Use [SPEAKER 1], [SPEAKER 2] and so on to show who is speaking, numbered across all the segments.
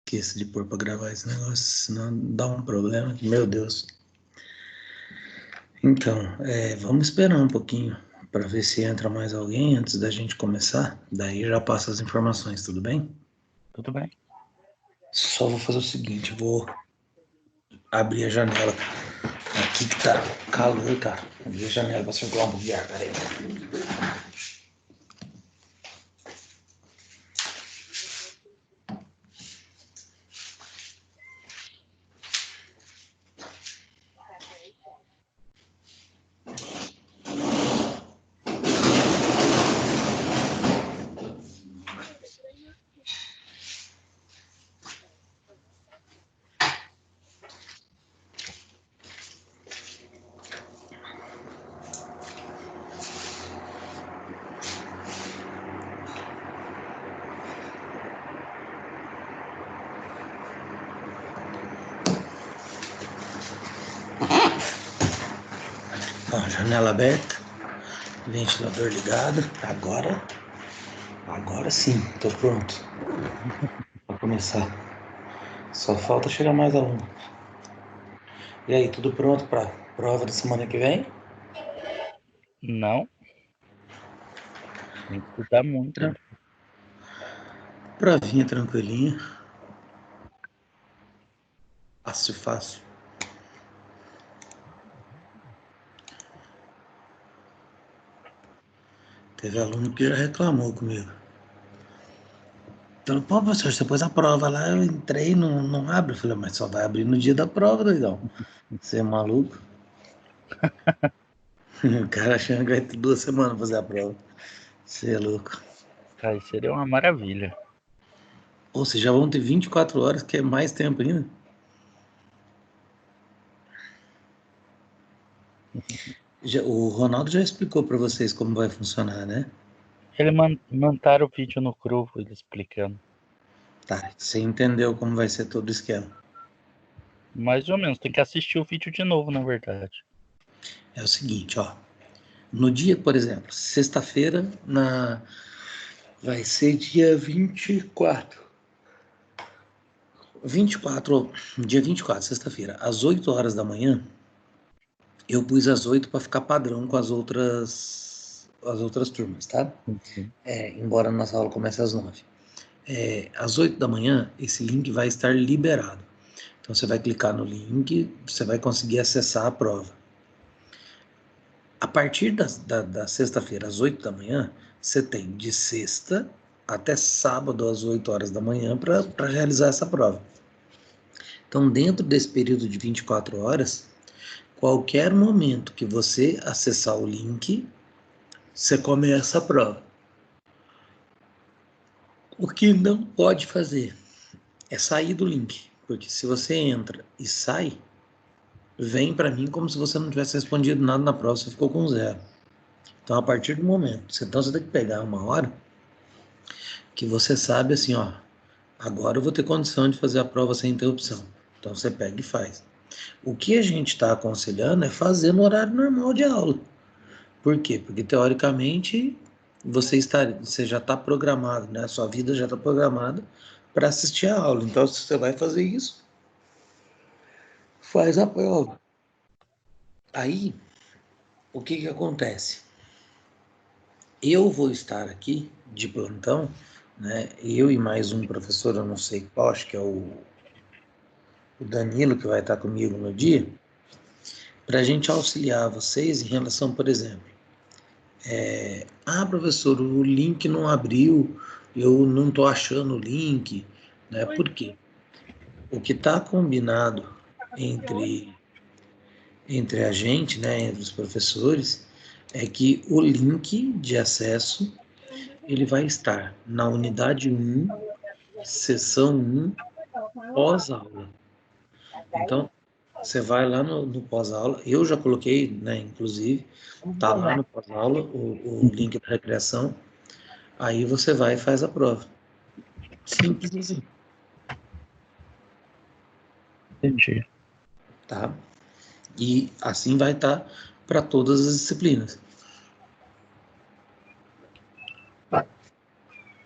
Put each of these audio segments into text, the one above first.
[SPEAKER 1] Esqueça de pôr para gravar esse negócio, senão dá um problema. Meu Deus. Então, vamos esperar um pouquinho para ver se entra mais alguém antes da gente começar. Daí já passa as informações, tudo bem?
[SPEAKER 2] Tudo bem.
[SPEAKER 1] Só vou fazer o seguinte, vou abrir a janela. Aqui que tá calor, cara. Abrir a janela para circular um pouco de ar, peraí. Ó, janela aberta, ventilador ligado. Agora sim, tô pronto para começar. Só falta chegar mais aluno. E aí, tudo pronto para prova da semana que vem?
[SPEAKER 2] Não. Tem que estudar muito ainda.
[SPEAKER 1] Provinha tranquilinha. Fácil. Teve aluno que já reclamou comigo. Então, pô, professor, você pôs a prova lá, eu entrei, não abre. Eu falei, mas só vai abrir no dia da prova, doidão. Você é maluco? O cara achando que vai ter 2 semanas pra fazer a prova. Você é louco.
[SPEAKER 2] Aí seria uma maravilha.
[SPEAKER 1] Ou seja, já vão ter 24 horas, que é mais tempo ainda. O Ronaldo já explicou para vocês como vai funcionar, né?
[SPEAKER 2] Ele mandaram o vídeo no grupo, ele explicando.
[SPEAKER 1] Tá, você entendeu como vai ser todo o esquema.
[SPEAKER 2] Mais ou menos, tem que assistir o vídeo de novo, na verdade.
[SPEAKER 1] É o seguinte, ó. No dia, por exemplo, sexta-feira, vai ser dia 24. 24, sexta-feira, às 8 horas da manhã, eu pus às 8 para ficar padrão com as outras turmas, tá?
[SPEAKER 2] Uhum.
[SPEAKER 1] Embora a nossa aula comece às 9. Às 8 da manhã, esse link vai estar liberado. Então você vai clicar no link, você vai conseguir acessar a prova. A partir da sexta-feira, às 8 da manhã, você tem de sexta até sábado, às 8 horas da manhã, para realizar essa prova. Então, dentro desse período de 24 horas, qualquer momento que você acessar o link, você começa a prova. O que não pode fazer é sair do link, porque se você entra e sai, vem para mim como se você não tivesse respondido nada na prova, você ficou com 0. Então, a partir do momento, então você tem que pegar uma hora que você sabe assim, ó, agora eu vou ter condição de fazer a prova sem interrupção. Então você pega e faz. O que a gente está aconselhando é fazer no horário normal de aula. Por quê? Porque teoricamente você já está programado, né? A sua vida já está programada para assistir a aula. Então, se você vai fazer isso, faz a prova. Aí, o que que acontece? Eu vou estar aqui de plantão, né? Eu e mais um professor, eu não sei qual, acho que é o Danilo, que vai estar comigo no dia, para a gente auxiliar vocês em relação, por exemplo, professor, o link não abriu, eu não estou achando o link, né? Por quê? O que está combinado entre a gente, né, entre os professores, é que o link de acesso ele vai estar na unidade 1, sessão 1, pós-aula. Então, você vai lá no pós-aula, eu já coloquei, né, inclusive, tá lá no pós-aula o link da recreação, aí você vai e faz a prova. Simples assim.
[SPEAKER 2] Entendi.
[SPEAKER 1] Tá? E assim vai estar para todas as disciplinas.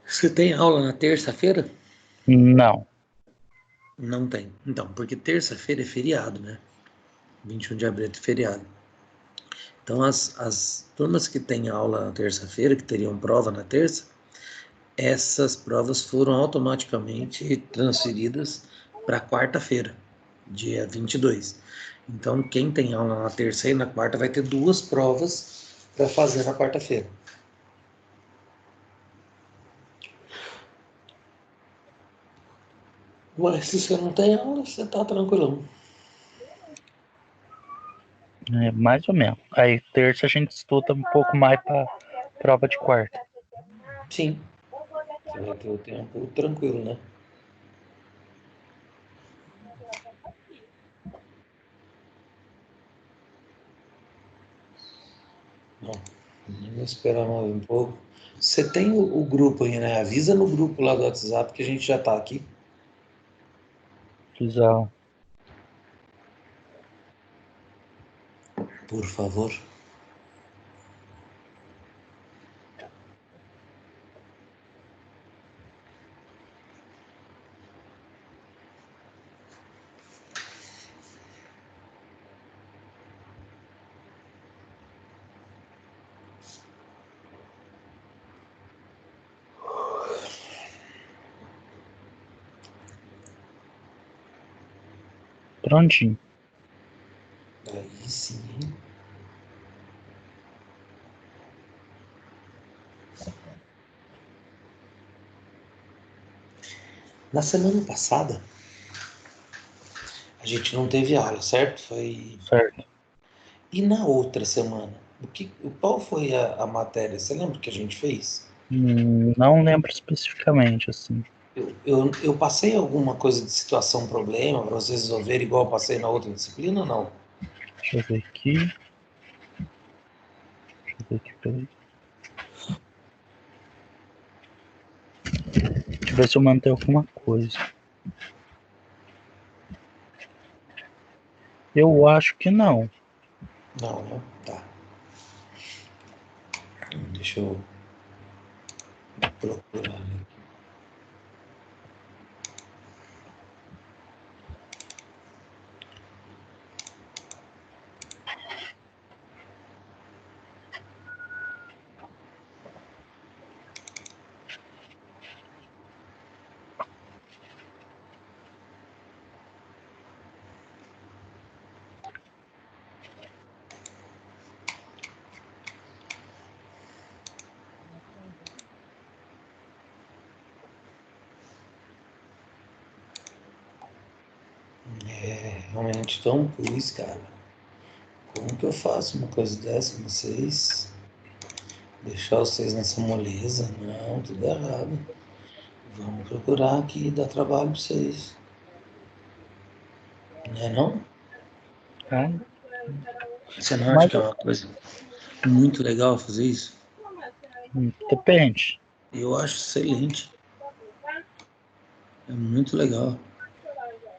[SPEAKER 1] Você tem aula na terça-feira?
[SPEAKER 2] Não.
[SPEAKER 1] Não tem. Então, porque terça-feira é feriado, né? 21 de abril é feriado. Então, as turmas que têm aula na terça-feira, que teriam prova na terça, essas provas foram automaticamente transferidas para quarta-feira, dia 22. Então, quem tem aula na terça e na quarta vai ter duas provas para fazer na quarta-feira. Mas se você não tem aula, você tá tranquilão.
[SPEAKER 2] É, mais ou menos. Aí terça a gente estuda um pouco mais pra prova de quarta.
[SPEAKER 1] Sim. Você vai ter o tempo tranquilo, né? Bom, vamos esperar mais um pouco. Você tem o grupo aí, né? Avisa no grupo lá do WhatsApp que a gente já tá aqui.
[SPEAKER 2] Precisa.
[SPEAKER 1] Por favor.
[SPEAKER 2] Prontinho.
[SPEAKER 1] Aí sim. Na semana passada, a gente não teve aula, certo? Foi.
[SPEAKER 2] Certo.
[SPEAKER 1] E na outra semana? Qual foi a matéria? Você lembra que a gente fez?
[SPEAKER 2] Não lembro especificamente, assim.
[SPEAKER 1] Eu passei alguma coisa de situação, problema, para vocês resolverem igual eu passei na outra disciplina ou não?
[SPEAKER 2] Deixa eu ver aqui. Peraí. Deixa eu ver se eu mantenho alguma coisa. Eu acho que não.
[SPEAKER 1] Não, né? Tá. Deixa eu procurar aqui. Realmente tão cruz, cara. Como que eu faço uma coisa dessa com vocês? Deixar vocês nessa moleza? Não, tudo errado. Vamos procurar aqui e dar trabalho para vocês. Não é não?
[SPEAKER 2] Tá?
[SPEAKER 1] Você não acha
[SPEAKER 2] Mas
[SPEAKER 1] que é uma coisa muito legal fazer isso?
[SPEAKER 2] depende.
[SPEAKER 1] Eu acho excelente. É muito legal.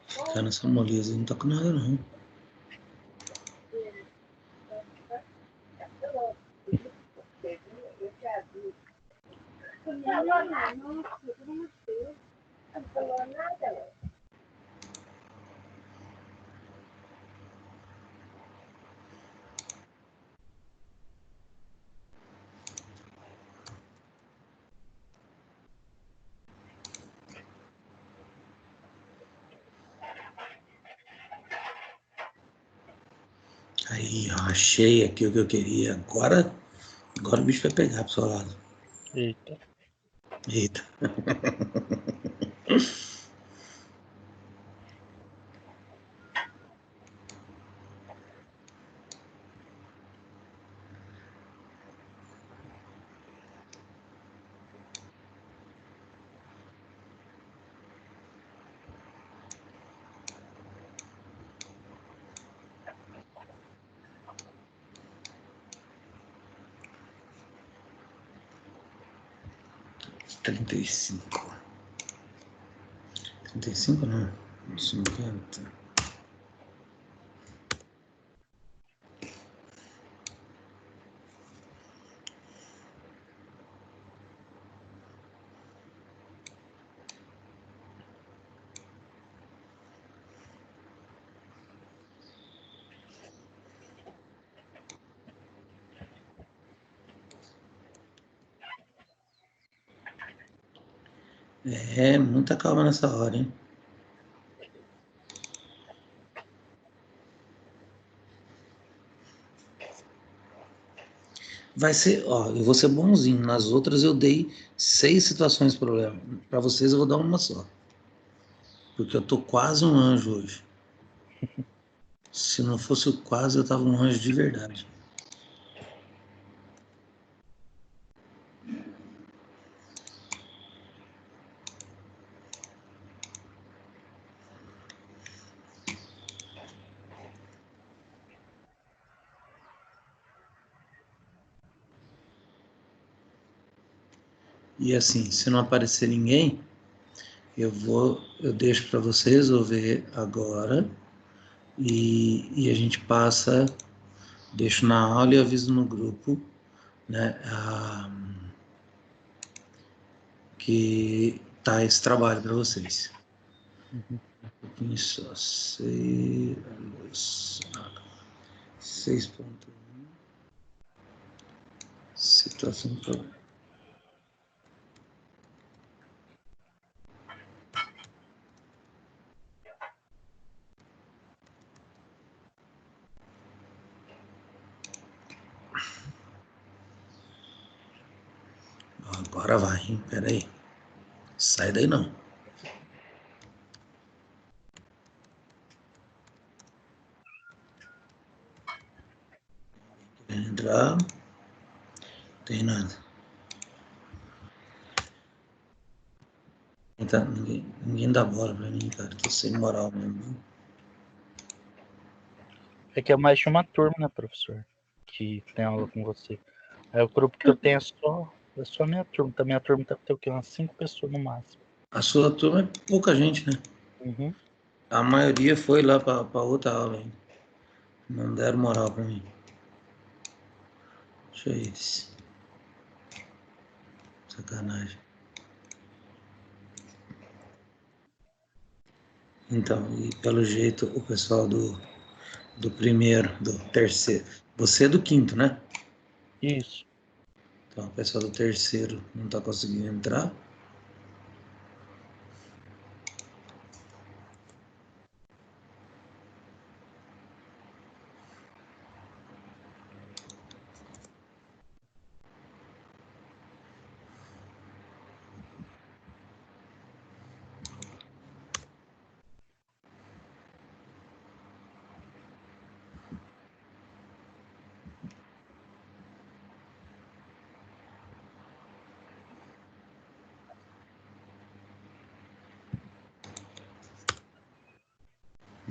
[SPEAKER 1] Ficar nessa moleza não tá com nada não. Aí, ó, achei aqui o que eu queria. Agora o bicho vai pegar pro seu lado.
[SPEAKER 2] Eita.
[SPEAKER 1] Eita. Trinta e cinco. 35 não. 50. É, muita calma nessa hora, hein? Vai ser, ó, eu vou ser bonzinho. Nas outras eu dei 6 situações problema. Para vocês eu vou dar uma só. Porque eu tô quase um anjo hoje. Se não fosse o quase, eu tava um anjo de verdade. E assim, se não aparecer ninguém, eu deixo para você resolver agora e a gente passa, deixo na aula e aviso no grupo, né, que tá esse trabalho para vocês.
[SPEAKER 2] Uhum.
[SPEAKER 1] Um pouquinho só, 6.1, situação problema. Agora vai, hein? Pera aí. Sai daí não. Querendo entrar, não tem nada. Ninguém dá bola pra mim, cara. Tô sem moral mesmo.
[SPEAKER 2] É que é mais de uma turma, né, professor? Que tem aula com você. Aí o grupo que eu tenho é só a minha turma. Da minha turma deve ter o quê? Umas 5 pessoas no máximo.
[SPEAKER 1] A sua turma é pouca gente, né?
[SPEAKER 2] Uhum.
[SPEAKER 1] A maioria foi lá pra outra aula ainda. Não deram moral pra mim. Deixa eu ver. Sacanagem. Então, e pelo jeito, o pessoal do primeiro, do terceiro. Você é do quinto, né?
[SPEAKER 2] Isso.
[SPEAKER 1] Então, o pessoal do terceiro não tá conseguindo entrar.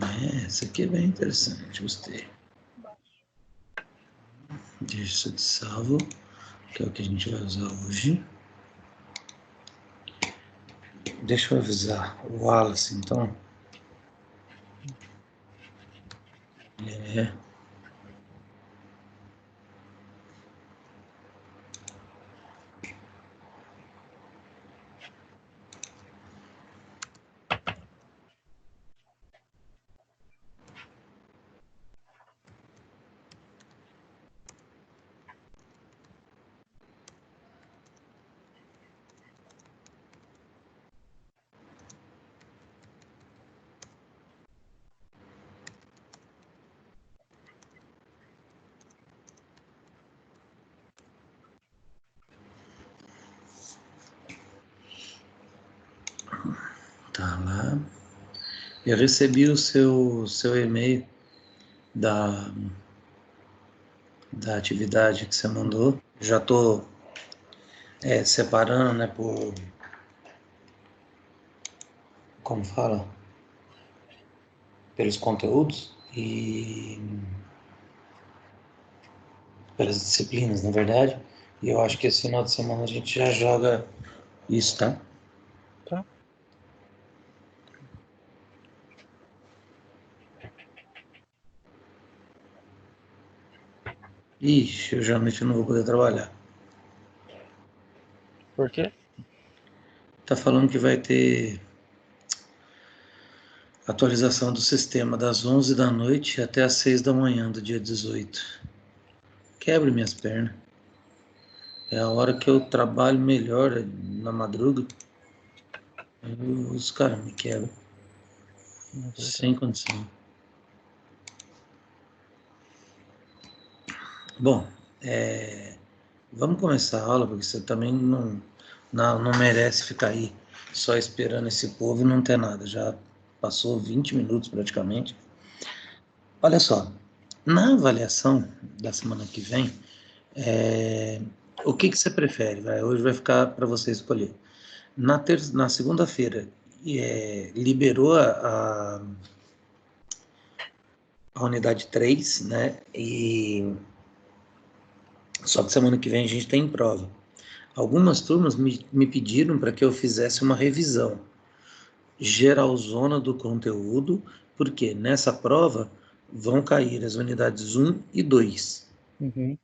[SPEAKER 1] É, essa aqui é bem interessante, gostei. Deixa isso de salvo, que é o que a gente vai usar hoje. Deixa eu avisar o Wallace, então. É, tá lá. Eu recebi o seu e-mail da atividade que você mandou. Já estou separando, né, por, como fala, pelos conteúdos e pelas disciplinas, na verdade. E eu acho que esse final de semana a gente já joga isso, tá?
[SPEAKER 2] Tá.
[SPEAKER 1] Ixi, eu geralmente não vou poder trabalhar.
[SPEAKER 2] Por quê?
[SPEAKER 1] Tá falando que vai ter atualização do sistema das 11 da noite até as 6 da manhã do dia 18. Quebre minhas pernas. É a hora que eu trabalho melhor na madruga. Os caras me quebram. Sem condição. Bom, vamos começar a aula, porque você também não merece ficar aí só esperando esse povo e não ter nada. Já passou 20 minutos praticamente. Olha só, na avaliação da semana que vem, o que você prefere? Hoje vai ficar para você escolher. Na segunda-feira, liberou a unidade 3, né? Só que semana que vem a gente tem prova. Algumas turmas me pediram para que eu fizesse uma revisão geralzona do conteúdo, porque nessa prova vão cair as unidades 1 e 2.
[SPEAKER 2] Uhum.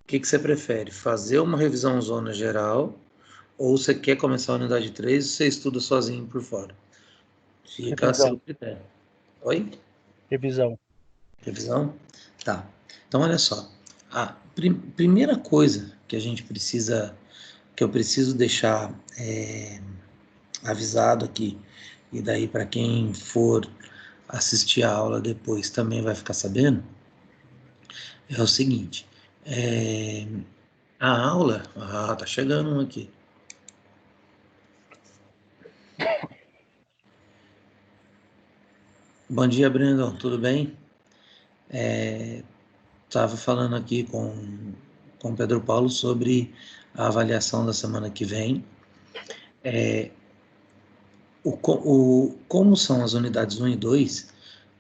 [SPEAKER 1] O que você prefere? Fazer uma revisão zona geral ou você quer começar a unidade 3 e você estuda sozinho por fora? Fica a seu critério. Oi?
[SPEAKER 2] Revisão.
[SPEAKER 1] Revisão? Tá. Então, olha só. A primeira coisa que eu preciso deixar avisado aqui, e daí para quem for assistir a aula depois também vai ficar sabendo, é o seguinte. A aula... tá chegando um aqui. Bom dia, Brandon. Tudo bem? Estava falando aqui com o Pedro Paulo sobre a avaliação da semana que vem. Como são as unidades 1 e 2,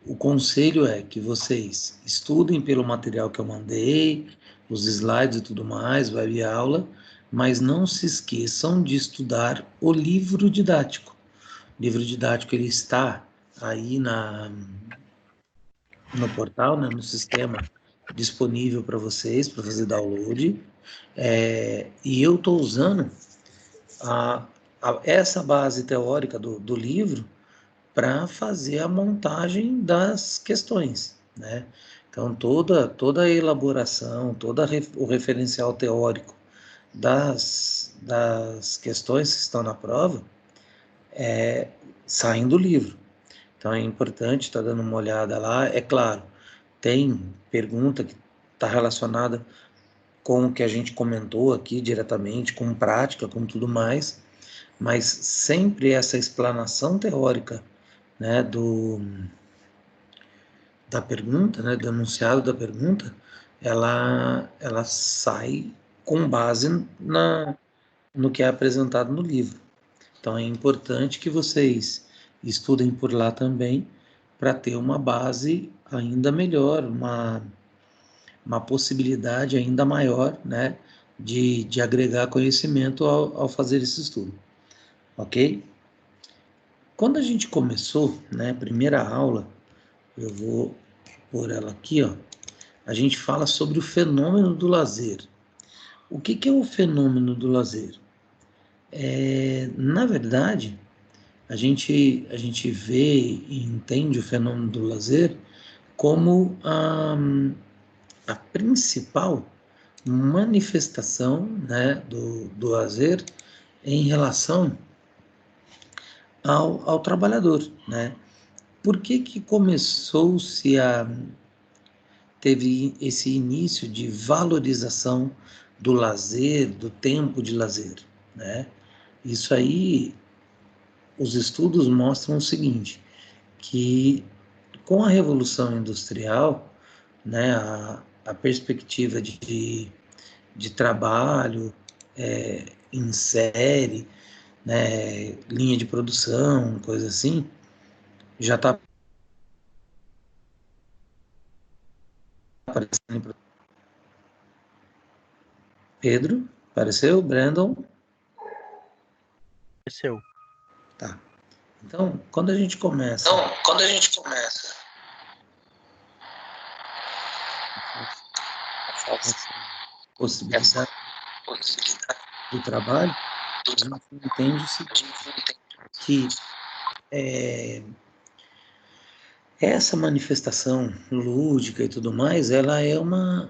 [SPEAKER 1] o conselho é que vocês estudem pelo material que eu mandei, os slides e tudo mais, web aula, mas não se esqueçam de estudar o livro didático. O livro didático ele está aí no portal, né, no sistema disponível para vocês, para fazer download. E eu estou usando essa base teórica do livro para fazer a montagem das questões, né? Então, toda a elaboração, o referencial teórico das questões que estão na prova saem do livro. Então, é importante estar dando uma olhada lá. É claro, tem pergunta que está relacionada com o que a gente comentou aqui diretamente, com prática, com tudo mais, mas sempre essa explanação teórica, né, da pergunta, né, do enunciado da pergunta, ela sai com base no que é apresentado no livro. Então é importante que vocês estudem por lá também para ter uma base ainda melhor, uma possibilidade ainda maior, né, de agregar conhecimento ao fazer esse estudo, ok? Quando a gente começou, né, primeira aula, eu vou pôr ela aqui, ó, a gente fala sobre o fenômeno do lazer. O que é o fenômeno do lazer? Na verdade, a gente vê e entende o fenômeno do lazer como a principal manifestação, né, do lazer em relação ao trabalhador, né? Por que começou-se teve esse início de valorização do lazer, do tempo de lazer, né? Isso aí, os estudos mostram o seguinte, que com a Revolução Industrial, né, a perspectiva de trabalho em série, né, linha de produção, coisa assim, já está aparecendo. Pedro, apareceu? Brandon?
[SPEAKER 2] Apareceu.
[SPEAKER 1] Tá. Então, quando a gente começa essa possibilidade do trabalho, a gente entende o seguinte, que essa manifestação lúdica e tudo mais, ela é uma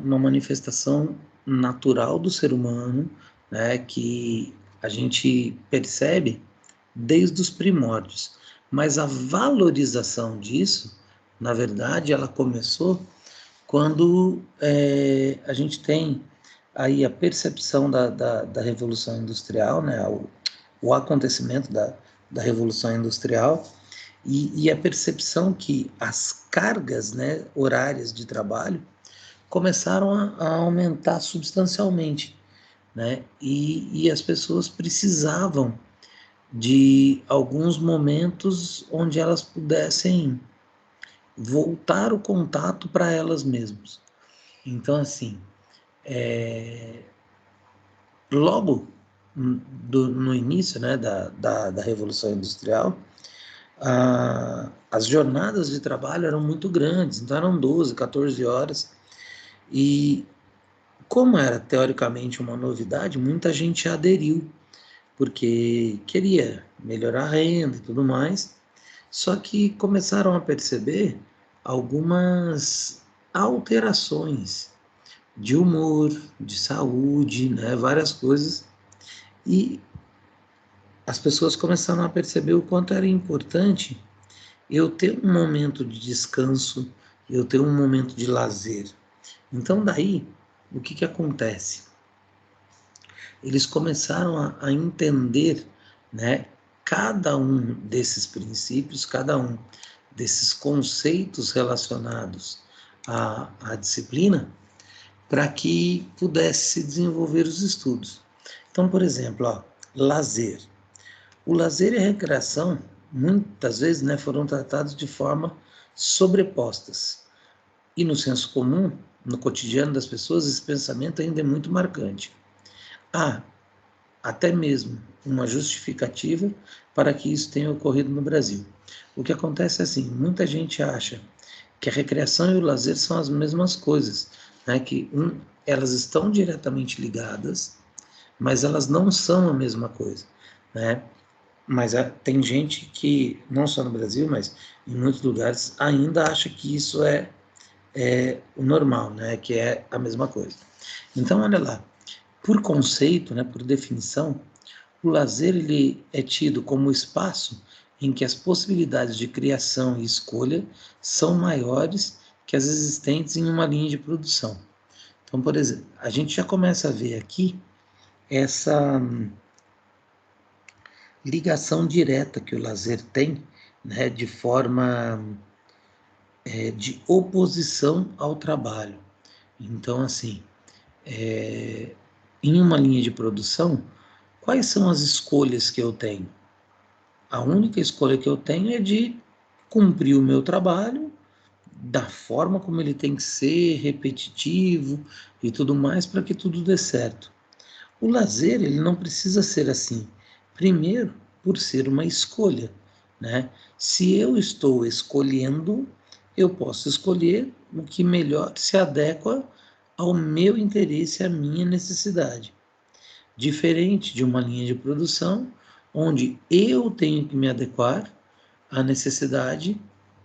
[SPEAKER 1] manifestação natural do ser humano, né, que a gente percebe desde os primórdios. Mas a valorização disso, na verdade, ela começou quando a gente tem aí a percepção da Revolução Industrial, né, o acontecimento da Revolução Industrial, e a percepção que as cargas, né, horárias de trabalho começaram a aumentar substancialmente, né, e as pessoas precisavam de alguns momentos onde elas pudessem voltar o contato para elas mesmas. Então, assim, logo no início, né, da Revolução Industrial, as jornadas de trabalho eram muito grandes, então eram 12, 14 horas, e como era teoricamente uma novidade, muita gente aderiu, porque queria melhorar a renda e tudo mais, só que começaram a perceber algumas alterações de humor, de saúde, né, várias coisas, e as pessoas começaram a perceber o quanto era importante eu ter um momento de descanso, eu ter um momento de lazer. Então daí, o que acontece? Eles começaram a entender, né, cada um desses princípios, cada um desses conceitos relacionados à disciplina, para que pudesse se desenvolver os estudos. Então, por exemplo, lazer. O lazer e a recreação, muitas vezes, né, foram tratados de forma sobrepostas. E no senso comum, no cotidiano das pessoas, esse pensamento ainda é muito marcante. Há até mesmo uma justificativa para que isso tenha ocorrido no Brasil. O que acontece é assim, muita gente acha que a recreação e o lazer são as mesmas coisas, né? Que elas estão diretamente ligadas, mas elas não são a mesma coisa, né? Mas tem gente que, não só no Brasil, mas em muitos lugares, ainda acha que isso é o normal, né? Que é a mesma coisa. Então, olha lá, por conceito, né, por definição, o lazer ele é tido como o espaço em que as possibilidades de criação e escolha são maiores que as existentes em uma linha de produção. Então, por exemplo, a gente já começa a ver aqui essa ligação direta que o lazer tem, né, de forma de oposição ao trabalho. Então, assim, em uma linha de produção, quais são as escolhas que eu tenho? A única escolha que eu tenho é de cumprir o meu trabalho da forma como ele tem que ser, repetitivo e tudo mais, para que tudo dê certo. O lazer, ele não precisa ser assim. Primeiro, por ser uma escolha, né? Se eu estou escolhendo, eu posso escolher o que melhor se adequa ao meu interesse, à minha necessidade. Diferente de uma linha de produção, onde eu tenho que me adequar à necessidade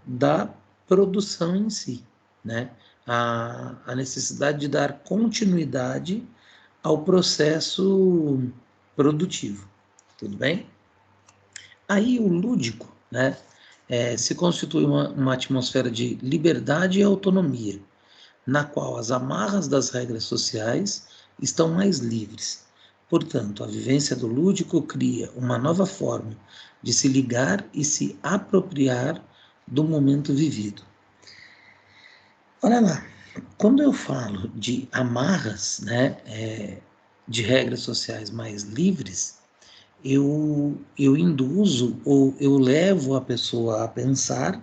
[SPEAKER 1] da produção em si, né? A necessidade de dar continuidade ao processo produtivo, tudo bem? Aí o lúdico, né, se constitui uma atmosfera de liberdade e autonomia, na qual as amarras das regras sociais estão mais livres. Portanto, a vivência do lúdico cria uma nova forma de se ligar e se apropriar do momento vivido. Olha lá, quando eu falo de amarras, né, de regras sociais mais livres, eu induzo ou eu levo a pessoa a pensar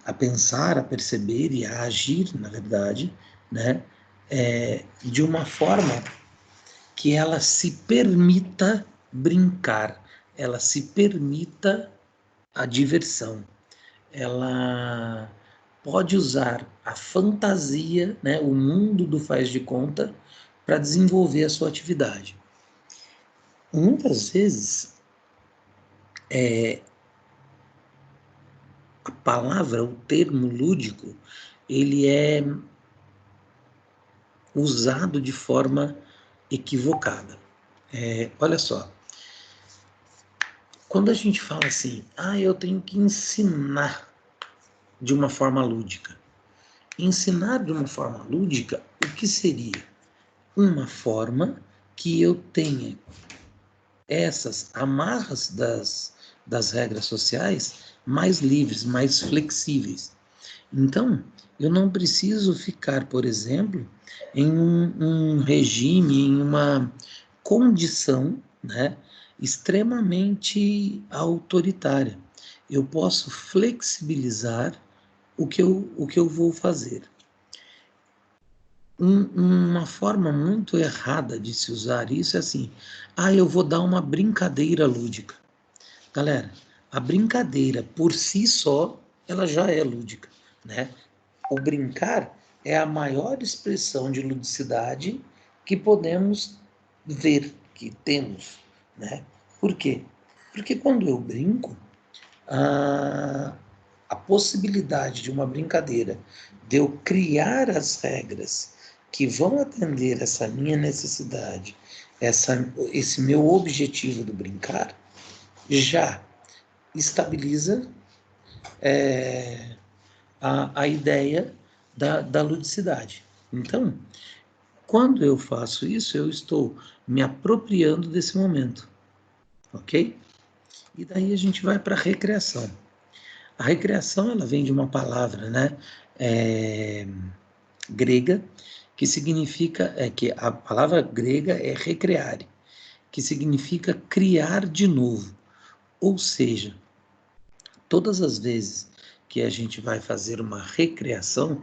[SPEAKER 1] a perceber e a agir, na verdade, né, de uma forma que ela se permita brincar, ela se permita a diversão, ela pode usar a fantasia, né, o mundo do faz de conta, para desenvolver a sua atividade. Muitas vezes, a palavra, o termo lúdico, ele é usado de forma equivocada. Olha só, quando a gente fala assim, eu tenho que ensinar de uma forma lúdica. Ensinar de uma forma lúdica, o que seria? Uma forma que eu tenha essas amarras das regras sociais mais livres, mais flexíveis. Então, eu não preciso ficar, por exemplo, em um regime, em uma condição, né, extremamente autoritária. Eu posso flexibilizar o que eu vou fazer. Uma forma muito errada de se usar isso é assim: eu vou dar uma brincadeira lúdica. Galera, a brincadeira por si só, ela já é lúdica, né? O brincar é a maior expressão de ludicidade que podemos ver, que temos, né? Por quê? Porque quando eu brinco, a possibilidade de uma brincadeira, de eu criar as regras que vão atender essa minha necessidade, esse meu objetivo do brincar, já estabiliza a ideia da ludicidade. Então, quando eu faço isso, eu estou me apropriando desse momento, ok? E daí a gente vai para a recreação. A recreação, ela vem de uma palavra, né, grega, que significa, que a palavra grega é recreare, que significa criar de novo. Ou seja, todas as vezes que a gente vai fazer uma recreação,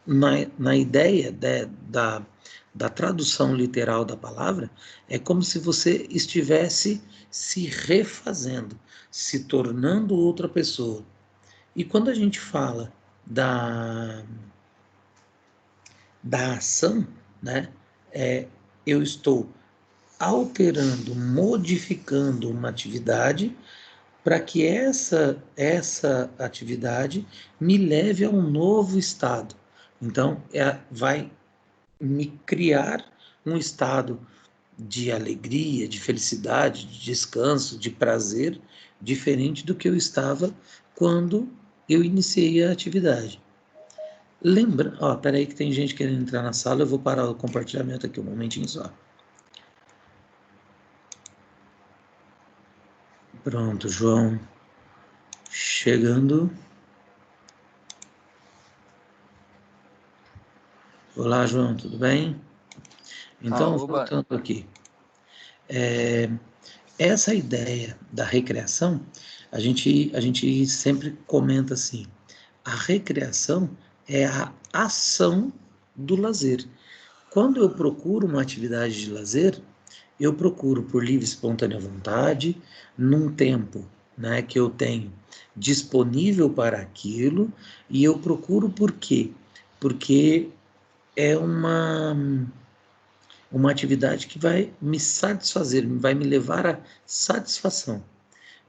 [SPEAKER 1] na ideia da tradução literal da palavra, é como se você estivesse se refazendo, se tornando outra pessoa. E quando a gente fala da ação, né, eu estou alterando, modificando uma atividade para que essa atividade me leve a um novo estado. Então, vai me criar um estado de alegria, de felicidade, de descanso, de prazer, diferente do que eu estava quando eu iniciei a atividade. Lembra, peraí que tem gente querendo entrar na sala, eu vou parar o compartilhamento aqui um momentinho só. Pronto, João. Chegando. Olá, João, tudo bem? Então, voltando aqui. Essa ideia da recreação, a gente sempre comenta assim, a recreação é a ação do lazer. Quando eu procuro uma atividade de lazer, eu procuro por livre e espontânea vontade, num tempo, né, que eu tenho disponível para aquilo, e eu procuro por quê? Porque é uma atividade que vai me satisfazer, vai me levar à satisfação.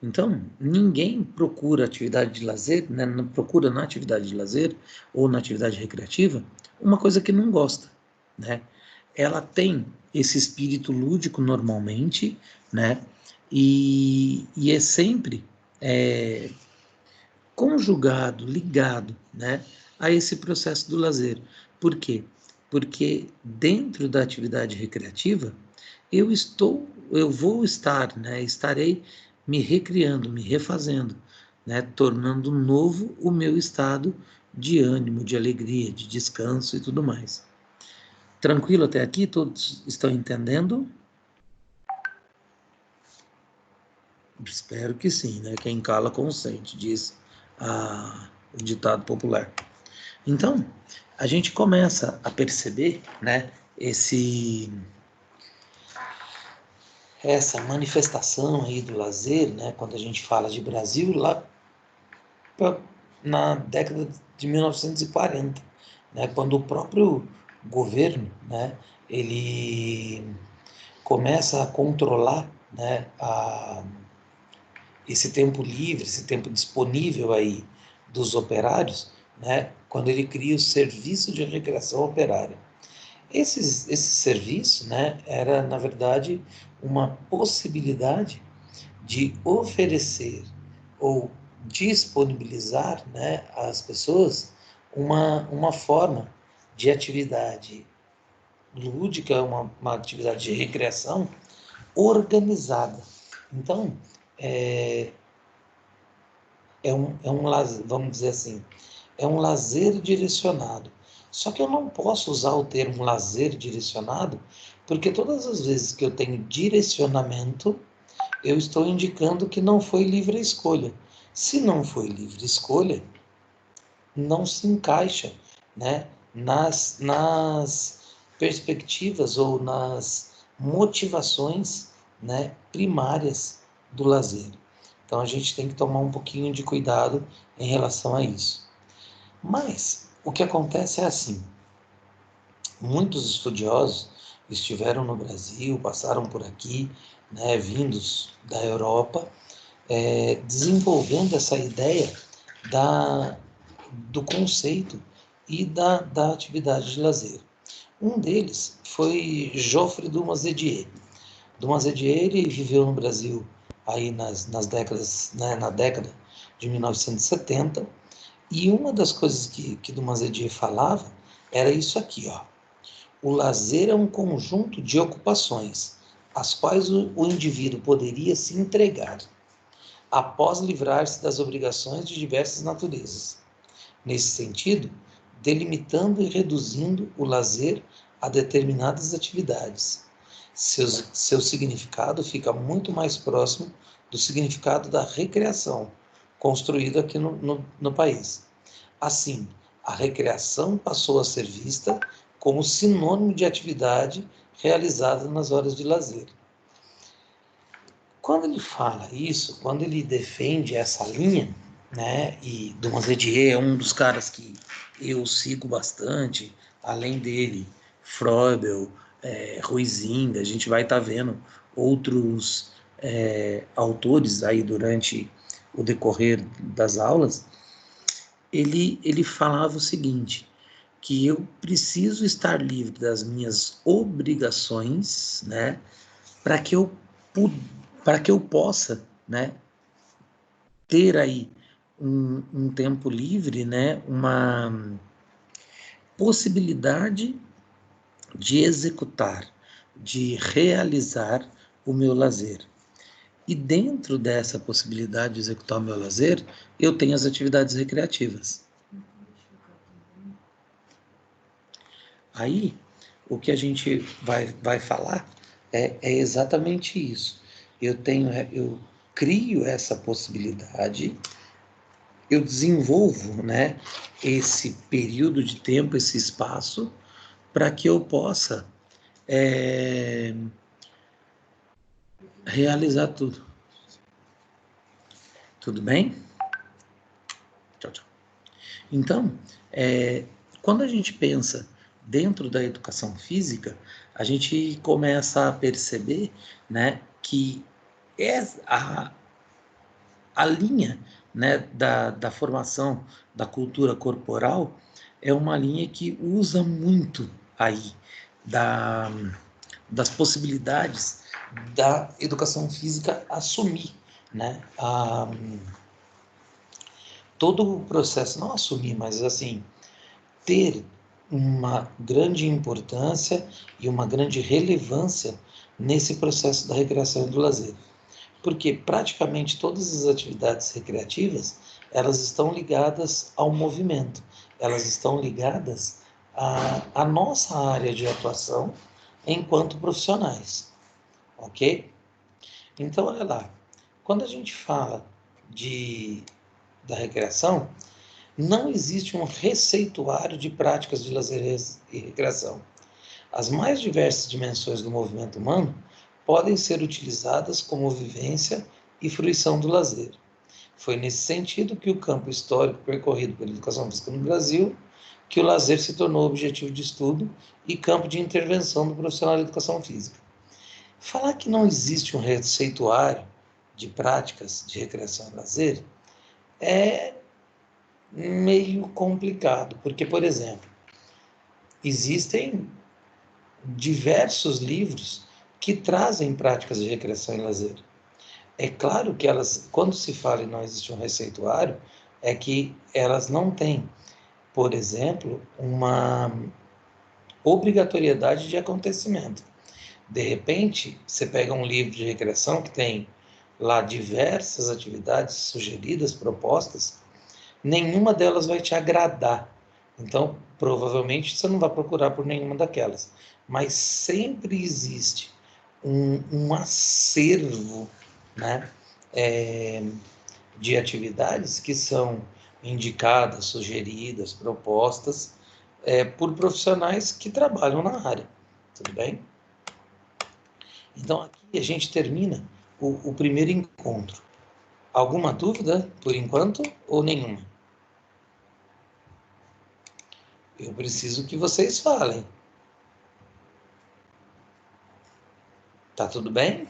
[SPEAKER 1] Então, ninguém procura atividade de lazer, né, não procura na atividade de lazer ou na atividade recreativa uma coisa que não gosta, né? Ela tem esse espírito lúdico normalmente, né? E é sempre conjugado, ligado, né, a esse processo do lazer. Por quê? Porque dentro da atividade recreativa, eu vou estar, né, estarei me recriando, me refazendo, né, tornando novo o meu estado de ânimo, de alegria, de descanso e tudo mais. Tranquilo até aqui? Todos estão entendendo? Espero que sim, né? Quem cala consente, diz o ditado popular. Então, a gente começa a perceber, né, essa manifestação aí do lazer, né, quando a gente fala de Brasil, lá na década de 1940, né, quando o próprio governo, né, ele começa a controlar, né, esse tempo livre, esse tempo disponível aí dos operários, né, quando ele cria o serviço de recreação operária. Esse serviço, né, era, na verdade, uma possibilidade de oferecer ou disponibilizar, né, às pessoas uma forma de atividade lúdica, uma atividade de recreação organizada. Então, lazer, vamos dizer assim, é um lazer direcionado. Só que eu não posso usar o termo lazer direcionado, porque todas as vezes que eu tenho direcionamento, eu estou indicando que não foi livre a escolha. Se não foi livre a escolha, não se encaixa, né, nas perspectivas ou nas motivações, né, primárias do lazer. Então a gente tem que tomar um pouquinho de cuidado em relação a isso. Mas o que acontece é assim: muitos estudiosos estiveram no Brasil, passaram por aqui, né, vindos da Europa, desenvolvendo essa ideia do conceito e da atividade de lazer. Um deles foi Geoffrey Dumas-Edier. Dumas-Edier, ele viveu no Brasil aí nas décadas, né, na década de 1970, e uma das coisas que Dumas-Edier falava era isso aqui, ó. O lazer é um conjunto de ocupações, às quais o indivíduo poderia se entregar, após livrar-se das obrigações de diversas naturezas. Nesse sentido, delimitando e reduzindo o lazer a determinadas atividades. Seu significado fica muito mais próximo do significado da recreação, construído aqui no país. Assim, a recreação passou a ser vista como sinônimo de atividade realizada nas horas de lazer. Quando ele fala isso, quando ele defende essa linha, né, e Dumas-Edier é um dos caras que eu sigo bastante, além dele, Froebel, Huizinga, a gente vai estar vendo outros autores aí durante o decorrer das aulas. Ele falava o seguinte, que eu preciso estar livre das minhas obrigações, né, para que eu possa, né, ter aí um tempo livre, né, uma possibilidade de executar, de realizar o meu lazer. E dentro dessa possibilidade de executar o meu lazer, eu tenho as atividades recreativas. Aí, o que a gente vai falar é exatamente isso. Eu crio essa possibilidade, eu desenvolvo, né, esse período de tempo, esse espaço, para que eu possa realizar tudo. Tudo bem? Tchau, tchau. Então, quando a gente pensa dentro da educação física, a gente começa a perceber, né, que a linha, né, da formação da cultura corporal é uma linha que usa muito aí das possibilidades da educação física assumir, né, todo o processo, não assumir, mas assim, ter uma grande importância e uma grande relevância nesse processo da recreação e do lazer. Porque praticamente todas as atividades recreativas, elas estão ligadas ao movimento, elas estão ligadas à nossa área de atuação enquanto profissionais, ok? Então, olha lá, quando a gente fala da recreação, não existe um receituário de práticas de lazer e recreação. As mais diversas dimensões do movimento humano podem ser utilizadas como vivência e fruição do lazer. Foi nesse sentido que o campo histórico percorrido pela educação física no Brasil, que o lazer se tornou objetivo de estudo e campo de intervenção do profissional de educação física. Falar que não existe um receituário de práticas de recreação e lazer é meio complicado, porque, por exemplo, existem diversos livros que trazem práticas de recreação e lazer. É claro que elas, quando se fala em não existe um receituário, é que elas não têm, por exemplo, uma obrigatoriedade de acontecimento. De repente, você pega um livro de recreação que tem lá diversas atividades sugeridas, propostas, nenhuma delas vai te agradar. Então, provavelmente, você não vai procurar por nenhuma daquelas. Mas sempre existe um acervo, né, de atividades que são indicadas, sugeridas, propostas por profissionais que trabalham na área. Tudo bem? Então, aqui a gente termina o primeiro encontro. Alguma dúvida, por enquanto, ou nenhuma? Eu preciso que vocês falem. Tá tudo bem?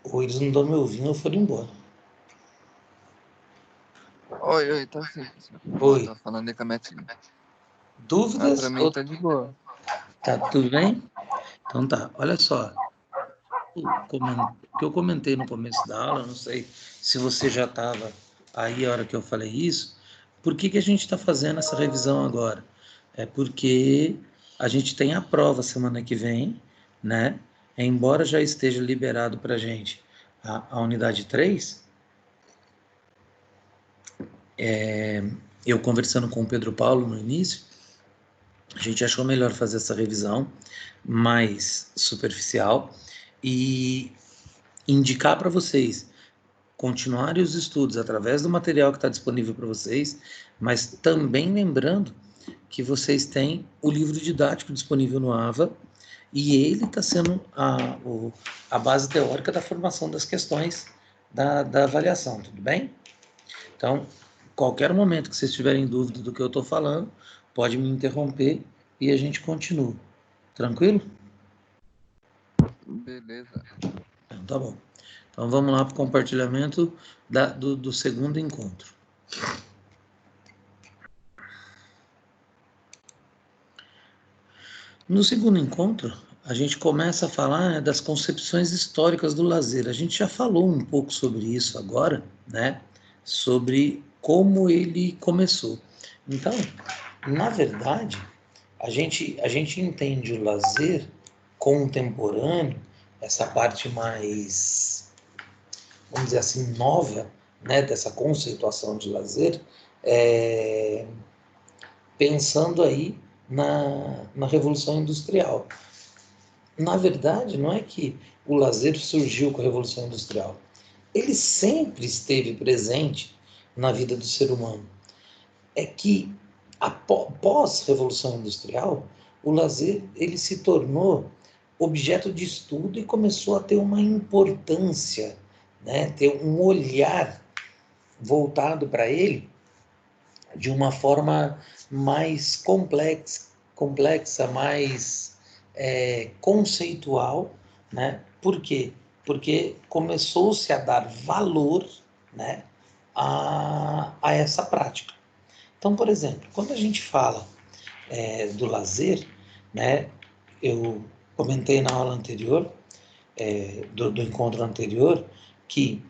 [SPEAKER 1] Ou eles não estão me ouvindo ou foram embora.
[SPEAKER 3] Oi, tá sim.
[SPEAKER 1] Oi.
[SPEAKER 3] Tá falando aí com a minha tia.
[SPEAKER 1] Dúvidas?
[SPEAKER 3] Pra mim tá de boa.
[SPEAKER 1] Tá tudo bem? Então tá, olha só. O que eu comentei no começo da aula, não sei se você já estava aí a hora que eu falei isso, por que a gente está fazendo essa revisão agora? É porque a gente tem a prova semana que vem, né? Embora já esteja liberado para a gente a unidade 3, eu conversando com o Pedro Paulo no início, a gente achou melhor fazer essa revisão mais superficial e indicar para vocês continuarem os estudos através do material que está disponível para vocês, mas também lembrando que vocês têm o livro didático disponível no AVA e ele está sendo a base teórica da formação das questões da avaliação, tudo bem? Então, qualquer momento que vocês tiverem dúvida do que eu estou falando, pode me interromper e a gente continua. Tranquilo?
[SPEAKER 3] Beleza.
[SPEAKER 1] Então, tá bom. Então, vamos lá para o compartilhamento do segundo encontro. No segundo encontro, a gente começa a falar das concepções históricas do lazer. A gente já falou um pouco sobre isso agora, né? Sobre como ele começou. Então, na verdade, a gente entende o lazer contemporâneo, essa parte mais, vamos dizer assim, nova, né, dessa conceituação de lazer, pensando aí na Revolução Industrial. Na verdade, não é que o lazer surgiu com a Revolução Industrial. Ele sempre esteve presente na vida do ser humano. É que, após a Revolução Industrial, o lazer ele se tornou objeto de estudo e começou a ter uma importância, né? Ter um olhar voltado para ele de uma forma mais complexa, mais conceitual, né? Por quê? Porque começou-se a dar valor, né, a essa prática. Então, por exemplo, quando a gente fala do lazer, né, eu comentei na aula anterior, do encontro anterior, que